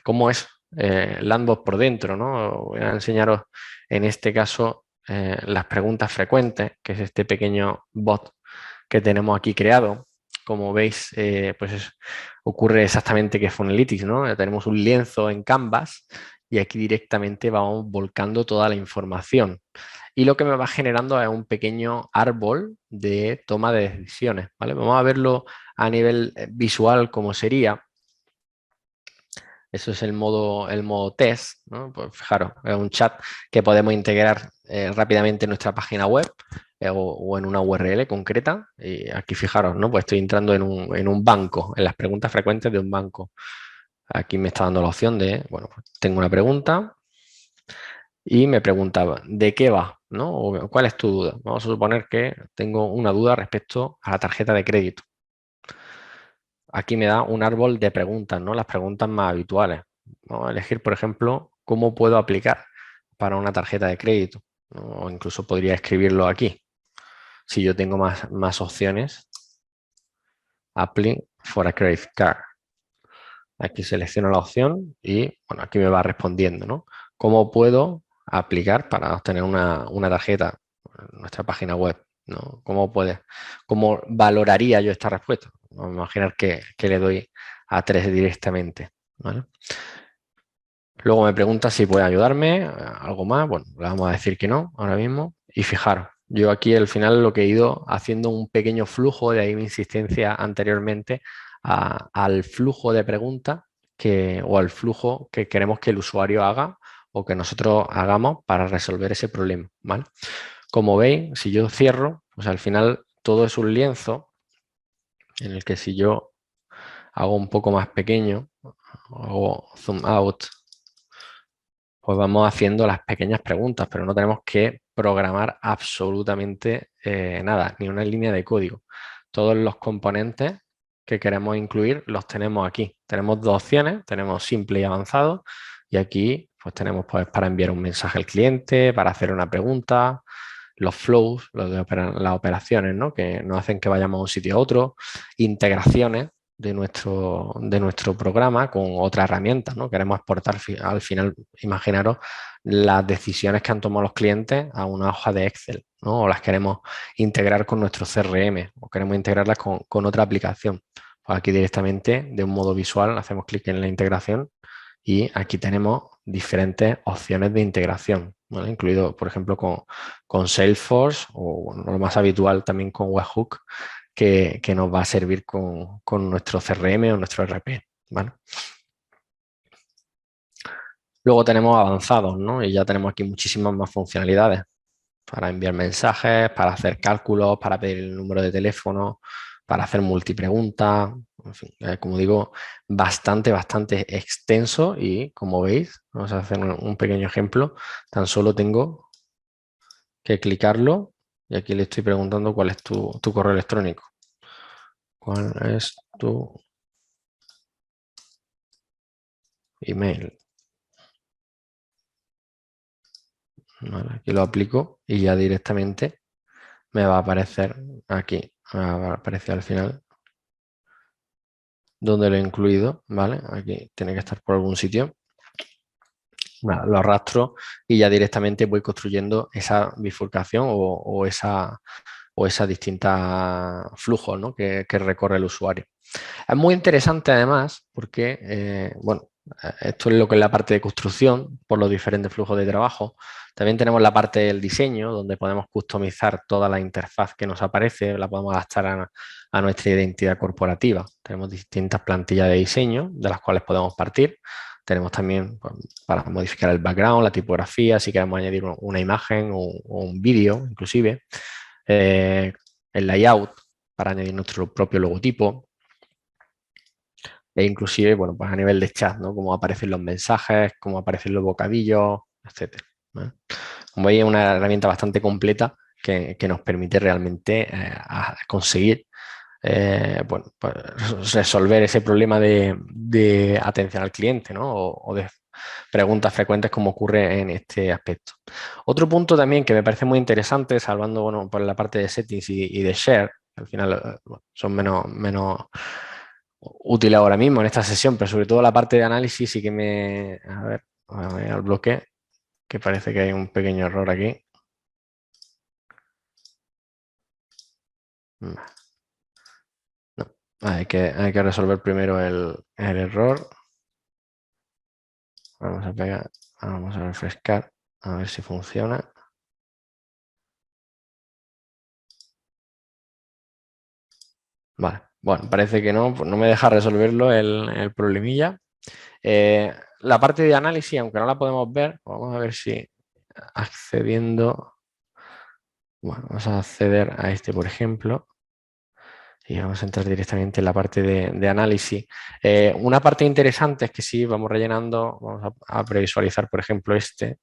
cómo es Landbot por dentro, ¿no? Voy a enseñaros en este caso las preguntas frecuentes, que es este pequeño bot que tenemos aquí creado. Como veis, ocurre exactamente que Funnelytics, ¿no? Tenemos un lienzo en Canvas y aquí directamente vamos volcando toda la información. Y lo que me va generando es un pequeño árbol de toma de decisiones, ¿vale? Vamos a verlo a nivel visual como sería. Eso es el modo test, ¿no? Pues fijaros, es un chat que podemos integrar rápidamente en nuestra página web o en una URL concreta. Y aquí fijaros, ¿no? Pues estoy entrando en un banco, en las preguntas frecuentes de un banco. Aquí me está dando la opción de, bueno, pues tengo una pregunta y me preguntaba, ¿de qué va? ¿No? O, ¿cuál es tu duda? Vamos a suponer que tengo una duda respecto a la tarjeta de crédito. Aquí me da un árbol de preguntas, ¿no? Las preguntas más habituales. Vamos a elegir, por ejemplo, cómo puedo aplicar para una tarjeta de crédito, ¿no? O incluso podría escribirlo aquí. Si yo tengo más opciones, apply for a credit card. Aquí selecciono la opción y bueno, aquí me va respondiendo, ¿no? ¿Cómo puedo aplicar para obtener una tarjeta en nuestra página web? ¿No? ¿Cómo valoraría yo esta respuesta? Vamos a imaginar que le doy a 3 directamente, ¿vale? Luego me pregunta si puede ayudarme, algo más. Bueno, le vamos a decir que no ahora mismo. Y fijaros, yo aquí al final lo que he ido haciendo un pequeño flujo, de ahí mi insistencia anteriormente, al flujo de preguntas o al flujo que queremos que el usuario haga o que nosotros hagamos para resolver ese problema, ¿vale? Como veis, si yo cierro, pues al final todo es un lienzo en el que si yo hago un poco más pequeño, hago zoom out, pues vamos haciendo las pequeñas preguntas, pero no tenemos que programar absolutamente nada, ni una línea de código. Todos los componentes que queremos incluir los tenemos aquí. Tenemos dos opciones, tenemos simple y avanzado, y aquí pues tenemos pues, para enviar un mensaje al cliente, para hacer una pregunta, los flows, las operaciones, ¿no? Que nos hacen que vayamos a un sitio a otro, integraciones de nuestro programa con otra herramienta, ¿no? Queremos exportar al final, imaginaros las decisiones que han tomado los clientes a una hoja de Excel, ¿no? O las queremos integrar con nuestro CRM o queremos integrarlas con otra aplicación. Pues aquí directamente, de un modo visual, hacemos clic en la integración y aquí tenemos diferentes opciones de integración, ¿vale? Incluido, por ejemplo, con Salesforce o bueno, lo más habitual también con Webhook, que nos va a servir con nuestro CRM o nuestro ERP, ¿vale? Luego tenemos avanzados, ¿no? Y ya tenemos aquí muchísimas más funcionalidades para enviar mensajes, para hacer cálculos, para pedir el número de teléfono, para hacer multipreguntas, en fin, como digo, bastante extenso y como veis, vamos a hacer un pequeño ejemplo, tan solo tengo que clicarlo y aquí le estoy preguntando cuál es tu correo electrónico. ¿Cuál es tu email? Vale, aquí lo aplico y ya directamente me va a aparecer aquí, me va a aparecer al final donde lo he incluido, ¿vale? Aquí tiene que estar por algún sitio. Bueno, lo arrastro y ya directamente voy construyendo esa bifurcación o esa distinta flujos, ¿no? que recorre el usuario. Es muy interesante además porque, bueno, Esto es lo que es la parte de construcción por los diferentes flujos de trabajo. También tenemos la parte del diseño, donde podemos customizar toda la interfaz que nos aparece, la podemos adaptar a nuestra identidad corporativa. Tenemos distintas plantillas de diseño de las cuales podemos partir. Tenemos también pues, para modificar el background, la tipografía, si queremos añadir una imagen o un vídeo, inclusive. El layout para añadir nuestro propio logotipo. E inclusive, bueno, pues a nivel de chat, ¿no? Cómo aparecen los mensajes, cómo aparecen los bocadillos, etcétera, ¿vale? Como veis, es una herramienta bastante completa que nos permite realmente conseguir bueno, pues resolver ese problema de atención al cliente, ¿no? O de preguntas frecuentes como ocurre en este aspecto. Otro punto también que me parece muy interesante, salvando bueno, por la parte de settings y de share, que al final bueno, son menos útil ahora mismo en esta sesión, pero sobre todo la parte de análisis sí que me... A ver, voy al bloque, que parece que hay un pequeño error aquí. No, hay que resolver primero el error. Vamos a pegar, vamos a refrescar, a ver si funciona. Vale, bueno, parece que no, pues no me deja resolverlo el problemilla. La parte de análisis, aunque no la podemos ver, vamos a ver si accediendo, bueno, vamos a acceder a este, por ejemplo, y vamos a entrar directamente en la parte de análisis. Una parte interesante es que si vamos rellenando, vamos a previsualizar, por ejemplo, este,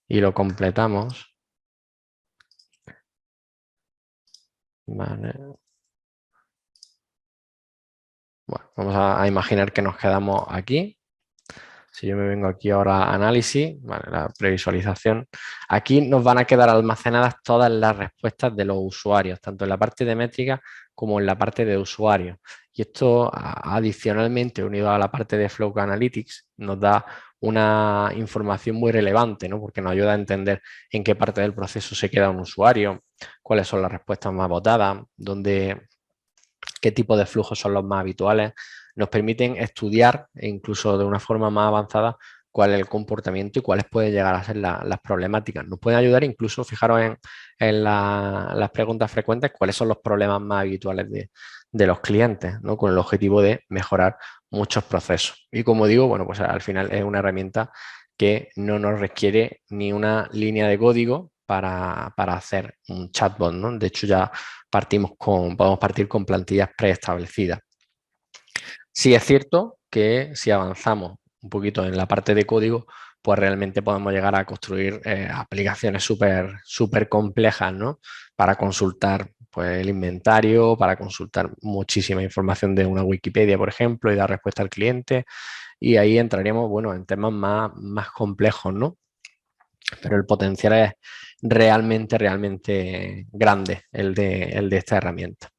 y lo completamos. Vale. Bueno, vamos a imaginar que nos quedamos aquí. Si yo me vengo aquí ahora a análisis, vale, la previsualización, aquí nos van a quedar almacenadas todas las respuestas de los usuarios, tanto en la parte de métrica como en la parte de usuarios. Y esto adicionalmente unido a la parte de Flow Analytics nos da una información muy relevante, ¿no? Porque nos ayuda a entender en qué parte del proceso se queda un usuario, cuáles son las respuestas más votadas, qué tipo de flujos son los más habituales, nos permiten estudiar e incluso de una forma más avanzada cuál es el comportamiento y cuáles pueden llegar a ser las problemáticas. Nos pueden ayudar incluso, fijaros en las preguntas frecuentes, cuáles son los problemas más habituales de los clientes, ¿no? Con el objetivo de mejorar muchos procesos. Y como digo, bueno, pues al final es una herramienta que no nos requiere ni una línea de código para hacer un chatbot, ¿no? De hecho, ya podemos partir con plantillas preestablecidas. Sí es cierto que si avanzamos un poquito en la parte de código, pues realmente podemos llegar a construir aplicaciones súper complejas, ¿no? Para consultar pues, el inventario, para consultar muchísima información de una Wikipedia, por ejemplo, y dar respuesta al cliente. Y ahí entraríamos, bueno, en temas más complejos, ¿no? Pero el potencial es realmente grande, el de esta herramienta.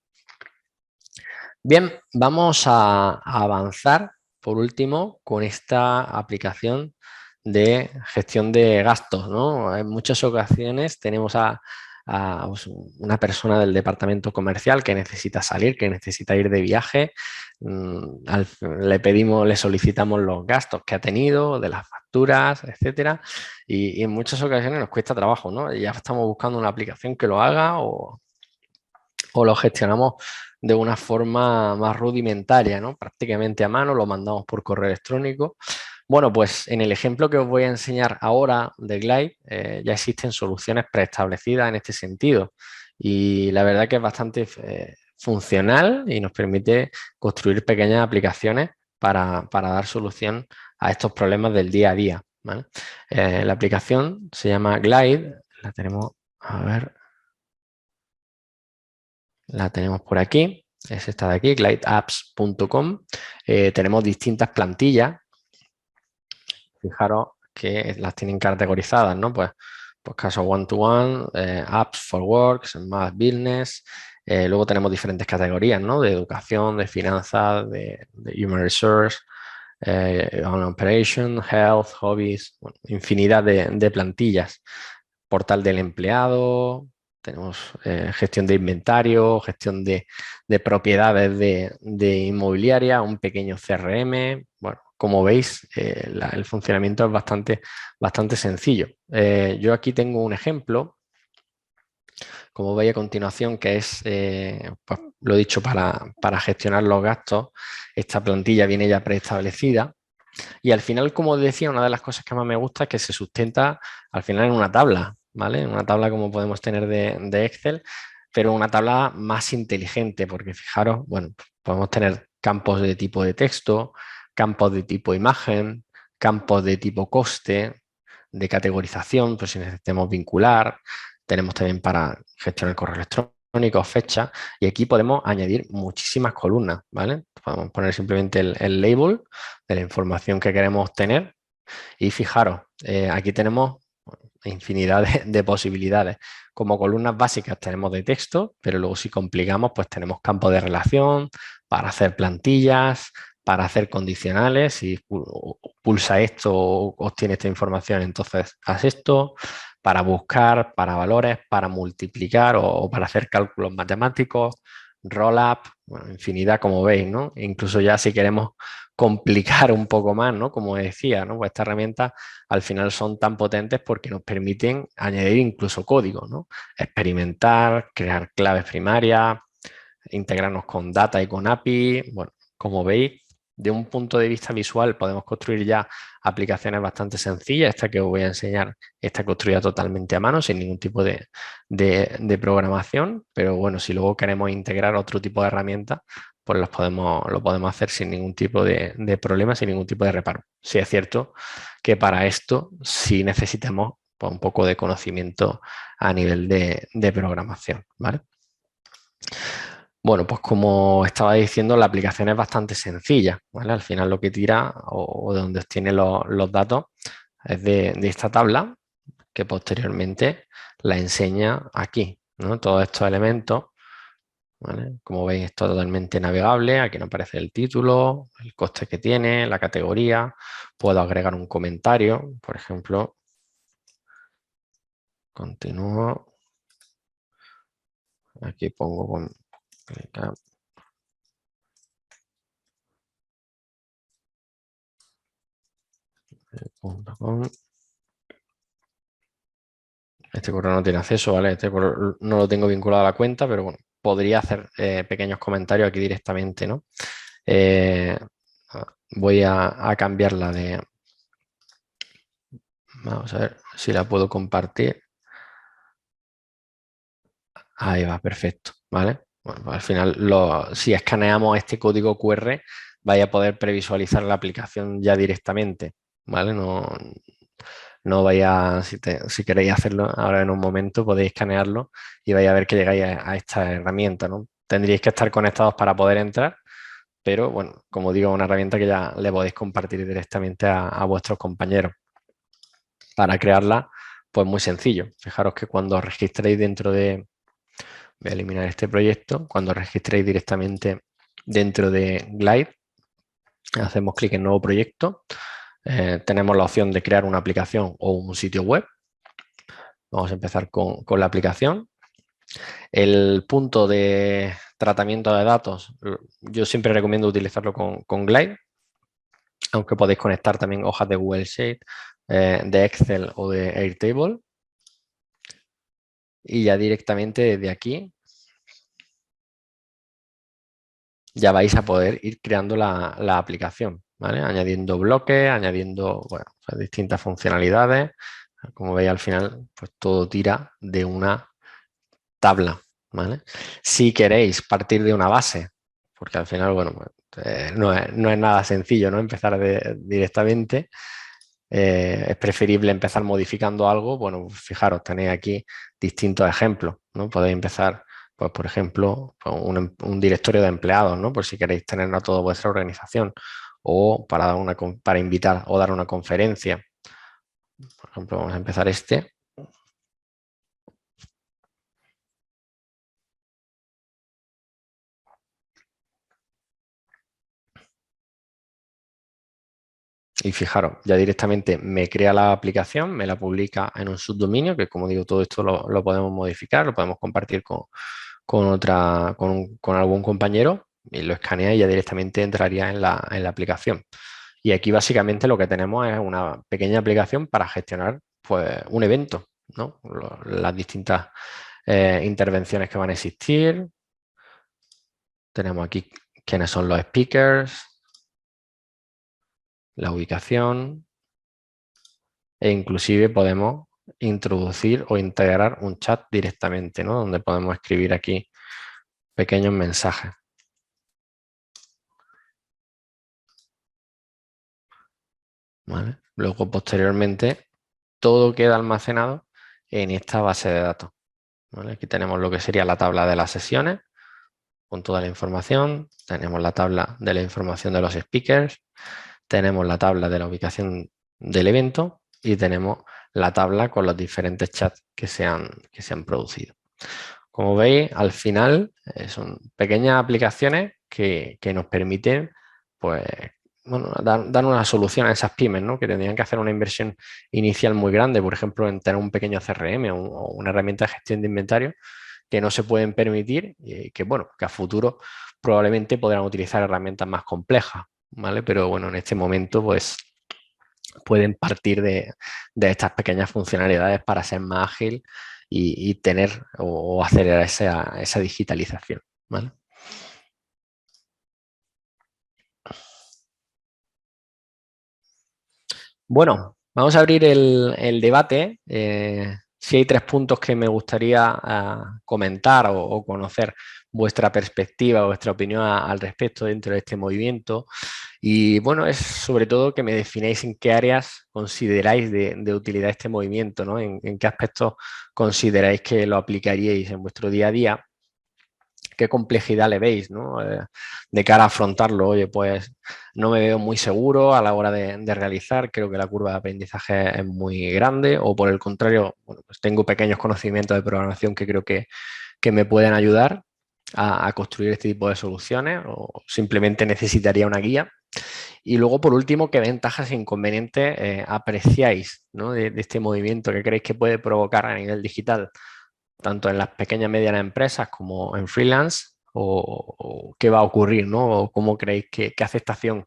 Bien, vamos a avanzar por último con esta aplicación de gestión de gastos, ¿no? En muchas ocasiones tenemos a pues, una persona del departamento comercial que necesita salir, que necesita ir de viaje. Le solicitamos los gastos que ha tenido, de las facturas, etcétera. Y en muchas ocasiones nos cuesta trabajo, ¿no? Ya estamos buscando una aplicación que lo haga o lo gestionamos de una forma más rudimentaria, ¿no? Prácticamente a mano, lo mandamos por correo electrónico. Bueno, pues en el ejemplo que os voy a enseñar ahora de Glide ya existen soluciones preestablecidas en este sentido y la verdad que es bastante funcional y nos permite construir pequeñas aplicaciones para dar solución a estos problemas del día a día, ¿vale? La aplicación se llama Glide, la tenemos, a ver, la tenemos por aquí, es esta de aquí, glideapps.com. Tenemos distintas plantillas, fijaros que las tienen categorizadas, ¿no? Pues casos one-to-one, apps for work, más business. Luego tenemos diferentes categorías, ¿no? De educación, de finanzas, de human resource, on operation, health, hobbies, bueno, infinidad de plantillas. Portal del empleado, tenemos gestión de inventario, gestión de propiedades de inmobiliaria, un pequeño CRM, bueno, como veis, el funcionamiento es bastante sencillo. Yo aquí tengo un ejemplo, como veis a continuación, que es, pues, lo he dicho, para gestionar los gastos. Esta plantilla viene ya preestablecida. Y al final, como decía, una de las cosas que más me gusta es que se sustenta al final en una tabla, ¿vale? En una tabla como podemos tener de Excel, pero una tabla más inteligente, porque fijaros, bueno, podemos tener campos de tipo de texto, campos de tipo imagen, campos de tipo coste, de categorización, pues si necesitamos vincular, tenemos también para gestionar correo electrónico, fecha, y aquí podemos añadir muchísimas columnas, ¿vale? Podemos poner simplemente el label de la información que queremos obtener y fijaros, aquí tenemos infinidad de posibilidades. Como columnas básicas tenemos de texto, pero luego si complicamos, pues tenemos campos de relación para hacer plantillas, para hacer condicionales. Si pulsa esto o obtiene esta información, entonces haz esto. Para buscar, para valores, para multiplicar o para hacer cálculos matemáticos, roll-up, bueno, infinidad como veis, ¿no? Incluso ya si queremos complicar un poco más, ¿no? Como decía, ¿no? Pues estas herramientas al final son tan potentes porque nos permiten añadir incluso código, ¿no? Experimentar, crear claves primarias, integrarnos con data y con API. Bueno, como veis, de un punto de vista visual podemos construir ya aplicaciones bastante sencillas. Esta que os voy a enseñar está construida totalmente a mano, sin ningún tipo de programación, pero bueno, si luego queremos integrar otro tipo de herramientas, pues lo podemos hacer sin ningún tipo de problema, sin ningún tipo de reparo. Sí es cierto que para esto sí necesitamos, pues, un poco de conocimiento a nivel de programación, ¿vale? Bueno, pues como estaba diciendo, la aplicación es bastante sencilla, ¿vale? Al final lo que tira o de donde obtiene los datos es de esta tabla que posteriormente la enseña aquí, ¿no? Todos estos elementos, ¿vale? Como veis, es totalmente navegable. Aquí nos aparece el título, el coste que tiene, la categoría. Puedo agregar un comentario, por ejemplo. Continúo. Aquí pongo con clicar. .com. Este correo no tiene acceso, ¿vale? Este correo no lo tengo vinculado a la cuenta, pero bueno, podría hacer pequeños comentarios aquí directamente, ¿no? Eh, voy a cambiarla de... Vamos a ver si la puedo compartir. Ahí va, perfecto, ¿vale? Bueno, pues al final, si escaneamos este código QR, vaya a poder previsualizar la aplicación ya directamente, ¿vale? No vaya, si queréis hacerlo ahora en un momento, podéis escanearlo y vais a ver que llegáis a esta herramienta, ¿no? Tendríais que estar conectados para poder entrar, pero bueno, como digo, es una herramienta que ya le podéis compartir directamente a vuestros compañeros. Para crearla, pues muy sencillo. Fijaros que cuando os registréis dentro de... Voy a eliminar este proyecto. Cuando os registréis directamente dentro de Glide, hacemos clic en nuevo proyecto. Tenemos la opción de crear una aplicación o un sitio web. Vamos a empezar con la aplicación. El punto de tratamiento de datos, yo siempre recomiendo utilizarlo con Glide, aunque podéis conectar también hojas de Google Sheet, de Excel o de Airtable. Y ya directamente desde aquí ya vais a poder ir creando la aplicación, ¿vale? Añadiendo bloques, añadiendo, bueno, pues distintas funcionalidades. Como veis al final, pues todo tira de una tabla, ¿vale? Si queréis partir de una base, porque al final, bueno, pues, no es nada sencillo, ¿no? Empezar directamente. Es preferible empezar modificando algo. Bueno, pues fijaros, tenéis aquí distintos ejemplos, ¿no? Podéis empezar, pues, por ejemplo, con un directorio de empleados, ¿no? Por si queréis tenerlo a toda vuestra organización, o para invitar o dar una conferencia. Por ejemplo, vamos a empezar este. Y fijaros, ya directamente me crea la aplicación, me la publica en un subdominio, que como digo, todo esto lo podemos modificar, lo podemos compartir con algún compañero y lo escanea y ya directamente entraría en la aplicación. Y aquí básicamente lo que tenemos es una pequeña aplicación para gestionar pues, un evento, ¿no? Las distintas intervenciones que van a existir. Tenemos aquí quiénes son los speakers, la ubicación e inclusive podemos introducir o integrar un chat directamente, ¿no? Donde podemos escribir aquí pequeños mensajes. ¿Vale? Luego, posteriormente, todo queda almacenado en esta base de datos. ¿Vale? Aquí tenemos lo que sería la tabla de las sesiones con toda la información. Tenemos la tabla de la información de los speakers. Tenemos la tabla de la ubicación del evento y tenemos la tabla con los diferentes chats que se han producido. Como veis, al final son pequeñas aplicaciones que nos permiten pues, bueno, dar una solución a esas pymes, ¿no? Que tendrían que hacer una inversión inicial muy grande, por ejemplo, en tener un pequeño CRM o una herramienta de gestión de inventario que no se pueden permitir y que, bueno, que a futuro probablemente podrán utilizar herramientas más complejas, ¿vale? Pero bueno, en este momento pues pueden partir de estas pequeñas funcionalidades para ser más ágil y tener o acelerar esa digitalización, ¿vale? Bueno, vamos a abrir el debate. Si hay tres puntos que me gustaría comentar o conocer vuestra perspectiva, vuestra opinión al respecto dentro de este movimiento. Y bueno, es sobre todo que me defináis en qué áreas consideráis de utilidad este movimiento, ¿no? En qué aspectos consideráis que lo aplicaríais en vuestro día a día, qué complejidad le veis, ¿no? De cara a afrontarlo. Oye, pues no me veo muy seguro a la hora de realizar, creo que la curva de aprendizaje es muy grande, o por el contrario, bueno, pues tengo pequeños conocimientos de programación que creo que me pueden ayudar a construir este tipo de soluciones, o simplemente necesitaría una guía. Y luego, por último, ¿qué ventajas e inconvenientes apreciáis, ¿no? de este movimiento que creéis que puede provocar a nivel digital, tanto en las pequeñas y medianas empresas como en freelance, o qué va a ocurrir, ¿no? O cómo creéis qué aceptación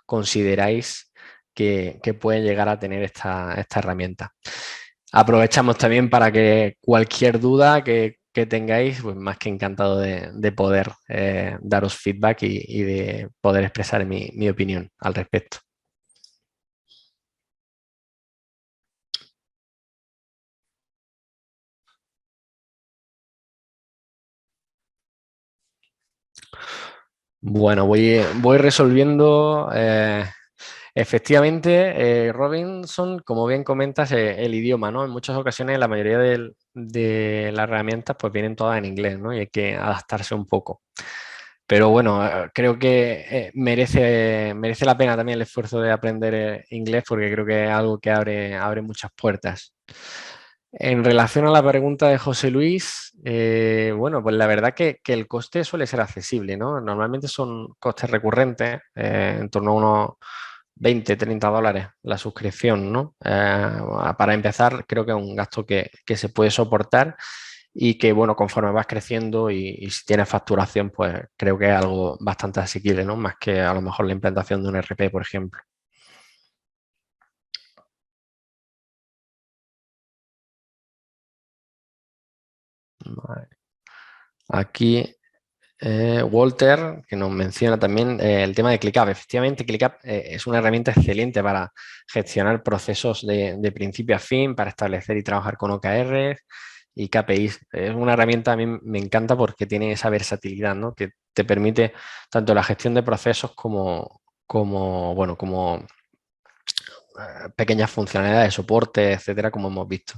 consideráis que puede llegar a tener esta herramienta? Aprovechamos también para que cualquier duda que tengáis, pues más que encantado de poder daros feedback y de poder expresar mi opinión al respecto. Bueno, voy resolviendo. Efectivamente, Robinson, como bien comentas, el idioma, ¿no? En muchas ocasiones la mayoría de las herramientas pues vienen todas en inglés, ¿no? Y hay que adaptarse un poco. Pero bueno, creo que merece la pena también el esfuerzo de aprender inglés, porque creo que es algo que abre muchas puertas. En relación a la pregunta de José Luis, bueno, pues la verdad que el coste suele ser accesible, ¿no? Normalmente son costes recurrentes, en torno a unos 20, 30 dólares la suscripción, ¿no? Para empezar, creo que es un gasto que se puede soportar y que, bueno, conforme vas creciendo y si tienes facturación, pues creo que es algo bastante asequible, ¿no? Más que a lo mejor la implantación de un RP, por ejemplo. Vale. Aquí Walter, que nos menciona también el tema de ClickUp. Efectivamente, ClickUp es una herramienta excelente para gestionar procesos de principio a fin, para establecer y trabajar con OKRs y KPIs. Es una herramienta, a mí me encanta porque tiene esa versatilidad, ¿no? Que te permite tanto la gestión de procesos bueno, como pequeñas funcionalidades de soporte, etcétera, como hemos visto.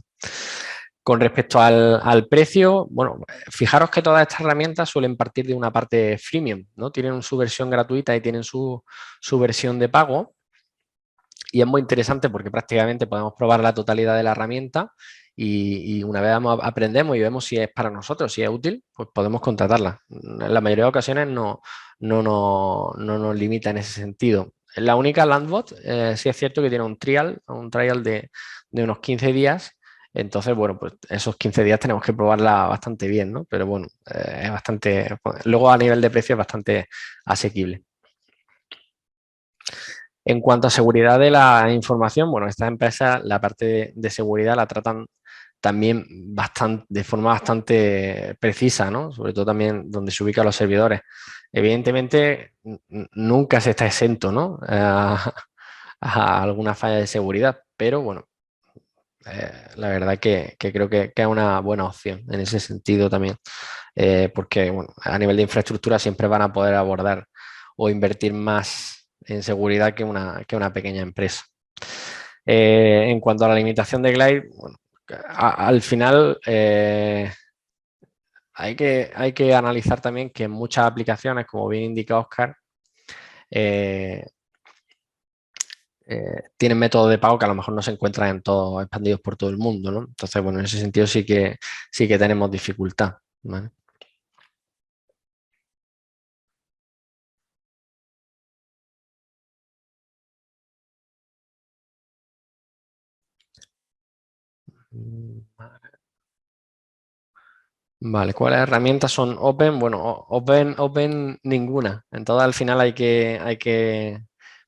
Con respecto al precio, bueno, fijaros que todas estas herramientas suelen partir de una parte freemium, ¿no? Tienen su versión gratuita y tienen su versión de pago. Y es muy interesante porque prácticamente podemos probar la totalidad de la herramienta y una vez aprendemos y vemos si es para nosotros, si es útil, pues podemos contratarla. En la mayoría de ocasiones no nos limita en ese sentido. La única Landbot, sí es cierto que tiene un trial de unos 15 días. Entonces, bueno, pues esos 15 días tenemos que probarla bastante bien, ¿no? Pero bueno, es bastante, luego a nivel de precio es bastante asequible. En cuanto a seguridad de la información, bueno, estas empresas la parte de seguridad la tratan también de forma bastante precisa, ¿no? Sobre todo también donde se ubican los servidores. Evidentemente, nunca se está exento, ¿no? A alguna falla de seguridad, pero bueno, la verdad que creo que es una buena opción en ese sentido también, porque bueno, a nivel de infraestructura siempre van a poder abordar o invertir más en seguridad que una pequeña empresa. En cuanto a la limitación de Glide, bueno, al final hay que analizar también que en muchas aplicaciones, como bien indica Oscar, eh, tienen métodos de pago que a lo mejor no se encuentran en todos expandidos por todo el mundo, ¿no? Entonces, bueno, en ese sentido sí que tenemos dificultad, ¿vale? Vale, ¿cuáles herramientas son Open? Bueno, Open ninguna. En todas al final hay que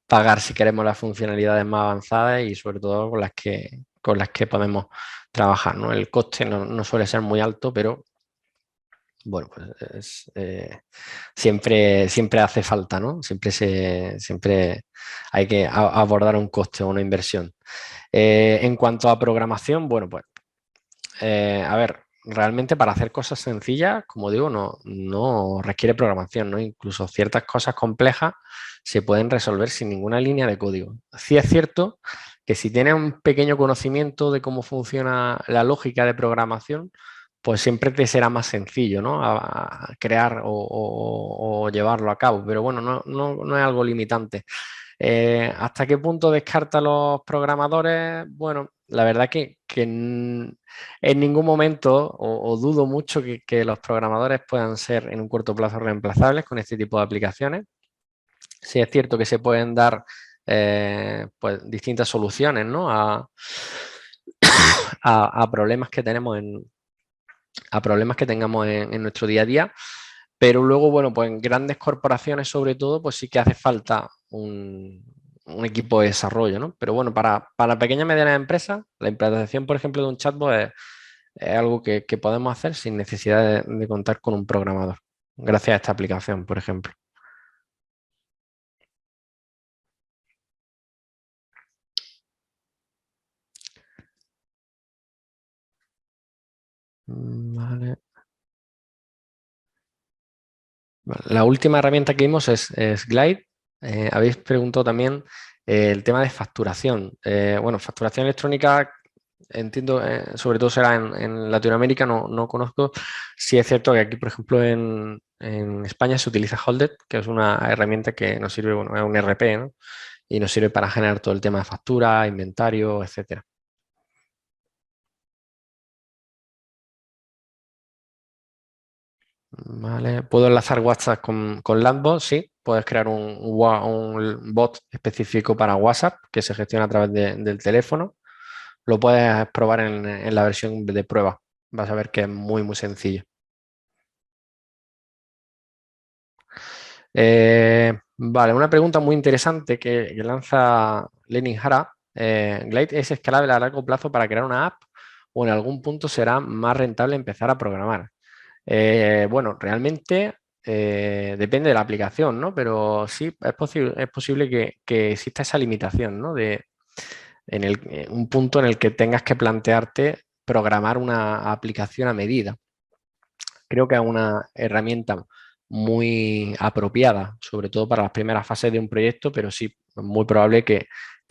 pagar si queremos las funcionalidades más avanzadas y sobre todo con las que podemos trabajar, ¿no? El coste no suele ser muy alto, pero bueno, pues siempre hace falta, ¿no? Siempre hay que abordar un coste o una inversión. En cuanto a programación, bueno, pues a ver, realmente para hacer cosas sencillas, como digo, no requiere programación, ¿no? Incluso ciertas cosas complejas se pueden resolver sin ninguna línea de código. Sí es cierto que si tienes un pequeño conocimiento de cómo funciona la lógica de programación, pues siempre te será más sencillo, ¿no? A crear o llevarlo a cabo. Pero bueno, no es algo limitante. ¿Hasta qué punto descarta los programadores? Bueno, la verdad que en ningún momento o dudo mucho que los programadores puedan ser en un corto plazo reemplazables con este tipo de aplicaciones. Sí es cierto que se pueden dar pues, distintas soluciones, ¿no? A problemas que tenemos a problemas que tengamos en nuestro día a día. Pero luego, bueno, pues en grandes corporaciones sobre todo, pues sí que hace falta un equipo de desarrollo, ¿no? Pero bueno, para pequeñas y medianas empresas, la implantación, por ejemplo, de un chatbot es algo que podemos hacer sin necesidad de contar con un programador, gracias a esta aplicación, por ejemplo. Vale. Vale, la última herramienta que vimos es Glide. Habéis preguntado también el tema de facturación. Bueno, facturación electrónica, entiendo, sobre todo será en Latinoamérica, no conozco. Sí es cierto que aquí, por ejemplo, en España se utiliza Holded, que es una herramienta que nos sirve, bueno, es un RP, ¿no? Y nos sirve para generar todo el tema de factura, inventario, etcétera. Vale, ¿puedo enlazar WhatsApp con Landbot? Sí, puedes crear un bot específico para WhatsApp que se gestiona a través del teléfono. Lo puedes probar en la versión de prueba. Vas a ver que es muy sencillo. Vale, una pregunta muy interesante que lanza Lenin Hara. ¿Glide es escalable a largo plazo para crear una app o en algún punto será más rentable empezar a programar? Bueno, realmente depende de la aplicación, ¿no? Pero sí es posible que exista esa limitación, ¿no? Un punto en el que tengas que plantearte programar una aplicación a medida. Creo que es una herramienta muy apropiada, sobre todo para las primeras fases de un proyecto, pero sí es muy probable que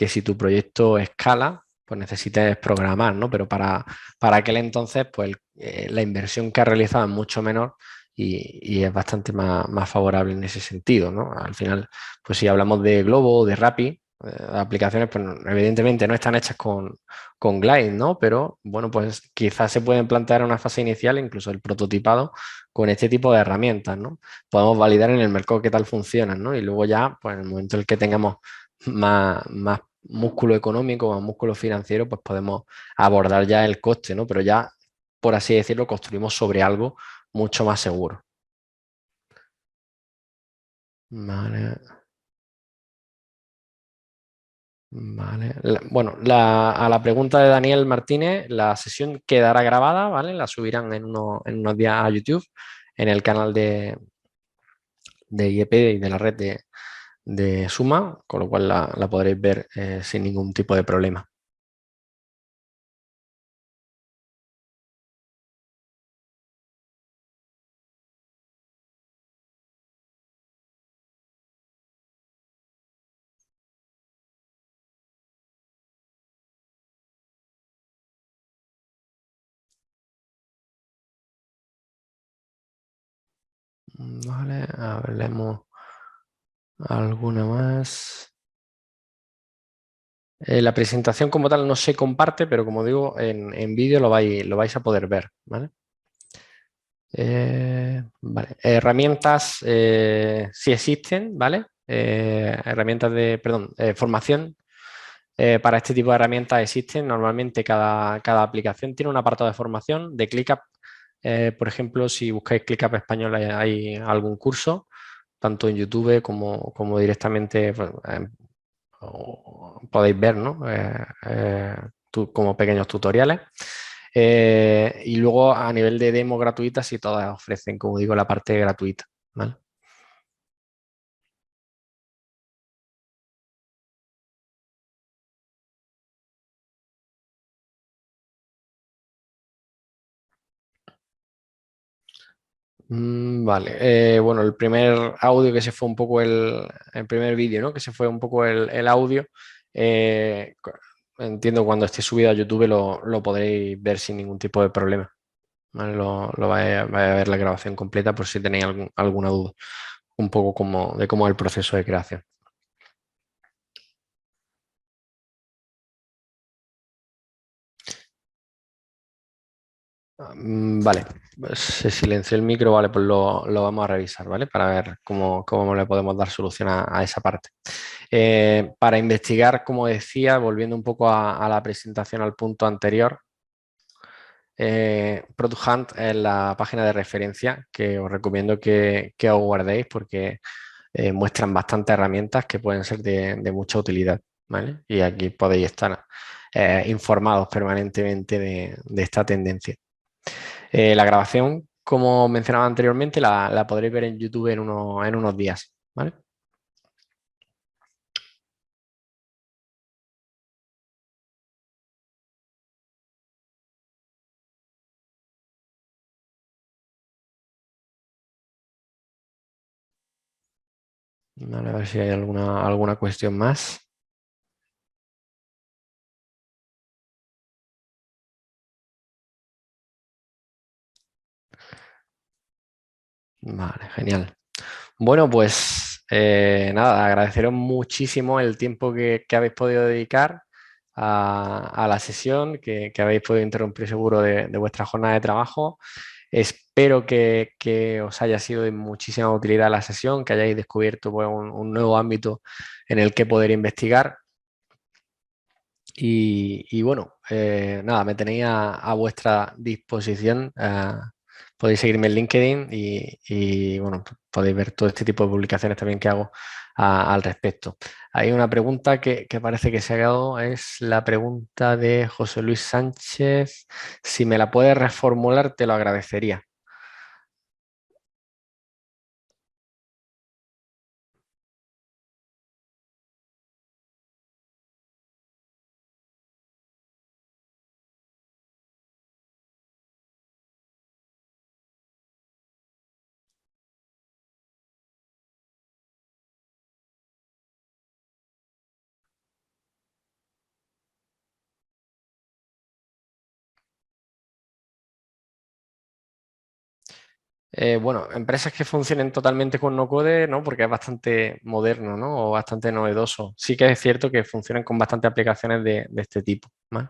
si tu proyecto escala, pues necesites programar, ¿no? Pero para aquel entonces, pues la inversión que has realizado es mucho menor y es bastante más favorable en ese sentido, ¿no? Al final, pues si hablamos de Globo o de Rappi, aplicaciones, pues evidentemente no están hechas con Glide, ¿no? Pero bueno, pues quizás se pueden plantear una fase inicial, incluso el prototipado, con este tipo de herramientas, ¿no? Podemos validar en el mercado qué tal funcionan, ¿no? Y luego ya, pues en el momento en el que tengamos más músculo económico, más músculo financiero, pues podemos abordar ya el coste, ¿no? Pero ya, por así decirlo, construimos sobre algo mucho más seguro. Vale. Vale. A la pregunta de Daniel Martínez, la sesión quedará grabada, ¿vale? La subirán en unos días a YouTube, en el canal de IEP y de la red de Suma, con lo cual la podréis ver sin ningún tipo de problema. Vale, a ver, leemos alguna más. La presentación como tal no se comparte, pero como digo, en vídeo lo vais a poder ver, ¿vale? Vale. Herramientas sí existen, ¿vale? Herramientas de, perdón, formación para este tipo de herramientas existen. Normalmente cada aplicación tiene un apartado de formación de ClickUp. Por ejemplo, si buscáis ClickUp español hay algún curso, tanto en YouTube como directamente pues, podéis ver, ¿no? Como pequeños tutoriales. Y luego a nivel de demo gratuita, sí todas ofrecen, como digo, la parte gratuita, ¿vale? Vale, bueno, el primer audio que se fue un poco el primer vídeo, ¿no? Que se fue un poco el audio. eh, cu- Entiendo que cuando esté subido a YouTube lo podréis ver sin ningún tipo de problema, ¿vale? Vais a ver la grabación completa por si tenéis alguna duda, un poco de cómo es el proceso de creación. Vale, pues se silenció el micro, vale, pues lo vamos a revisar, ¿vale? Para ver cómo le podemos dar solución a esa parte. Para investigar, como decía, volviendo un poco a la presentación al punto anterior, Product Hunt es la página de referencia que os recomiendo que os guardéis porque muestran bastantes herramientas que pueden ser de mucha utilidad, ¿vale? Y aquí podéis estar informados permanentemente de esta tendencia. La grabación, como mencionaba anteriormente, la podréis ver en YouTube en unos días, ¿vale? Vale, a ver si hay alguna cuestión más. Vale, genial. Bueno, pues nada, agradeceros muchísimo el tiempo que habéis podido dedicar a la sesión, que habéis podido interrumpir seguro de vuestra jornada de trabajo. Espero que os haya sido de muchísima utilidad la sesión, que hayáis descubierto pues, un nuevo ámbito en el que poder investigar. Y bueno, nada, me tenéis a vuestra disposición. Podéis seguirme en LinkedIn y, bueno, podéis ver todo este tipo de publicaciones también que hago al respecto. Hay una pregunta que parece que se ha dado, es la pregunta de José Luis Sánchez. Si me la puedes reformular, te lo agradecería. Bueno, empresas que funcionen totalmente con no code, ¿no? Porque es bastante moderno, ¿no? O bastante novedoso. Sí que es cierto que funcionan con bastantes aplicaciones de este tipo, ¿vale?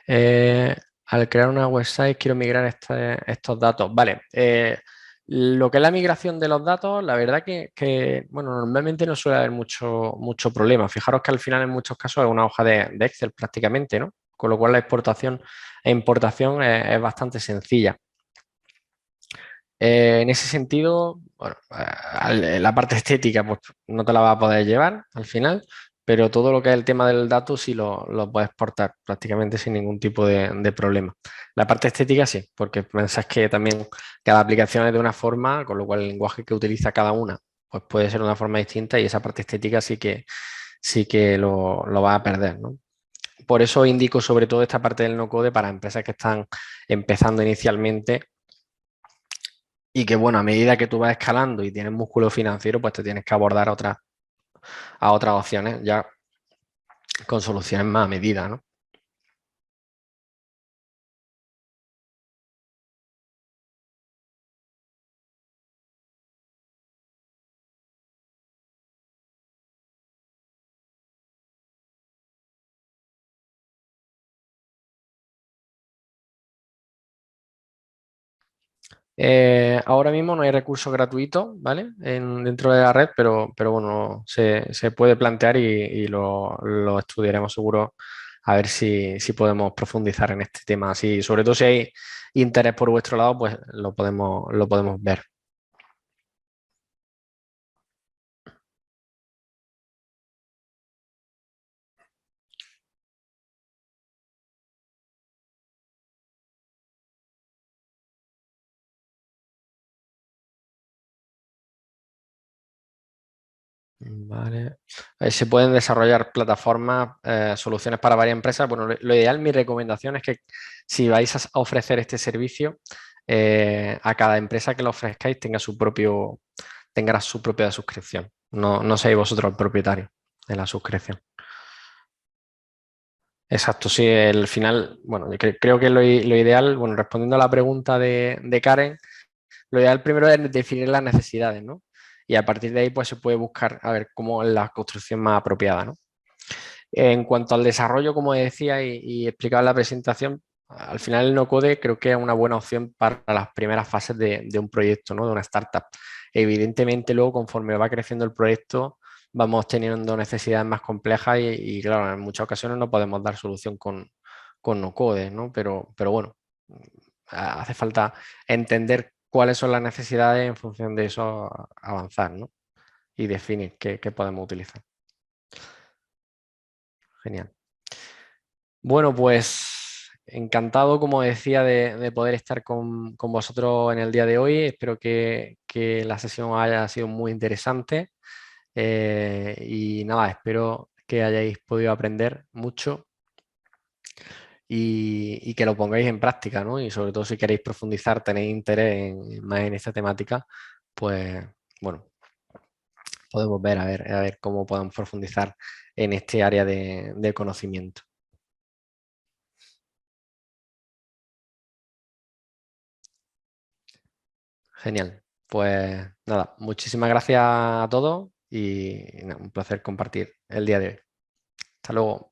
Eh, Al crear una website quiero migrar estos datos. Vale. Lo que es la migración de los datos, la verdad bueno, normalmente no suele haber mucho problema. Fijaros que al final en muchos casos es una hoja de Excel prácticamente, ¿no? Con lo cual la exportación e importación es bastante sencilla. En ese sentido, bueno, la parte estética pues no te la va a poder llevar al final, pero todo lo que es el tema del dato sí lo puedes exportar prácticamente sin ningún tipo de problema. La parte estética sí, porque piensas que también cada aplicación es de una forma, con lo cual el lenguaje que utiliza cada una pues puede ser de una forma distinta y esa parte estética sí que lo va a perder, ¿no? Por eso indico sobre todo esta parte del no-code para empresas que están empezando inicialmente y que, bueno, a medida que tú vas escalando y tienes músculo financiero, pues te tienes que abordar a otras opciones ya con soluciones más a medida, ¿no? Ahora mismo no hay recursos gratuitos, ¿vale? Dentro de la red, pero bueno, se puede plantear y lo estudiaremos seguro a ver si podemos profundizar en este tema. Sobre todo si hay interés por vuestro lado, pues lo podemos ver. Vale. Se pueden desarrollar plataformas, soluciones para varias empresas. Bueno, lo ideal, mi recomendación es que si vais a ofrecer este servicio, a cada empresa que lo ofrezcáis tenga su propia suscripción. No seáis vosotros el propietario de la suscripción. Exacto, sí, el final, bueno, yo creo que lo ideal, bueno, respondiendo a la pregunta de Karen, lo ideal primero es definir las necesidades, ¿no? Y a partir de ahí, pues se puede buscar a ver cómo es la construcción más apropiada, ¿no? En cuanto al desarrollo, como decía y explicaba en la presentación, al final el no-code creo que es una buena opción para las primeras fases de un proyecto, ¿no? De una startup. Evidentemente, luego, conforme va creciendo el proyecto, vamos teniendo necesidades más complejas claro, en muchas ocasiones no podemos dar solución con no-code, ¿no? Pero bueno, hace falta entender cuáles son las necesidades en función de eso avanzar, ¿no? Y definir qué podemos utilizar. Genial. Bueno, pues encantado, como decía, de poder estar con vosotros en el día de hoy. Espero que la sesión haya sido muy interesante. Y nada, espero que hayáis podido aprender mucho y que lo pongáis en práctica, ¿no? Y sobre todo si queréis profundizar, tenéis interés más en esta temática, pues bueno, podemos ver a ver cómo podemos profundizar en este área de conocimiento. Genial. Pues nada, muchísimas gracias a todos y nada, un placer compartir el día de hoy. Hasta luego.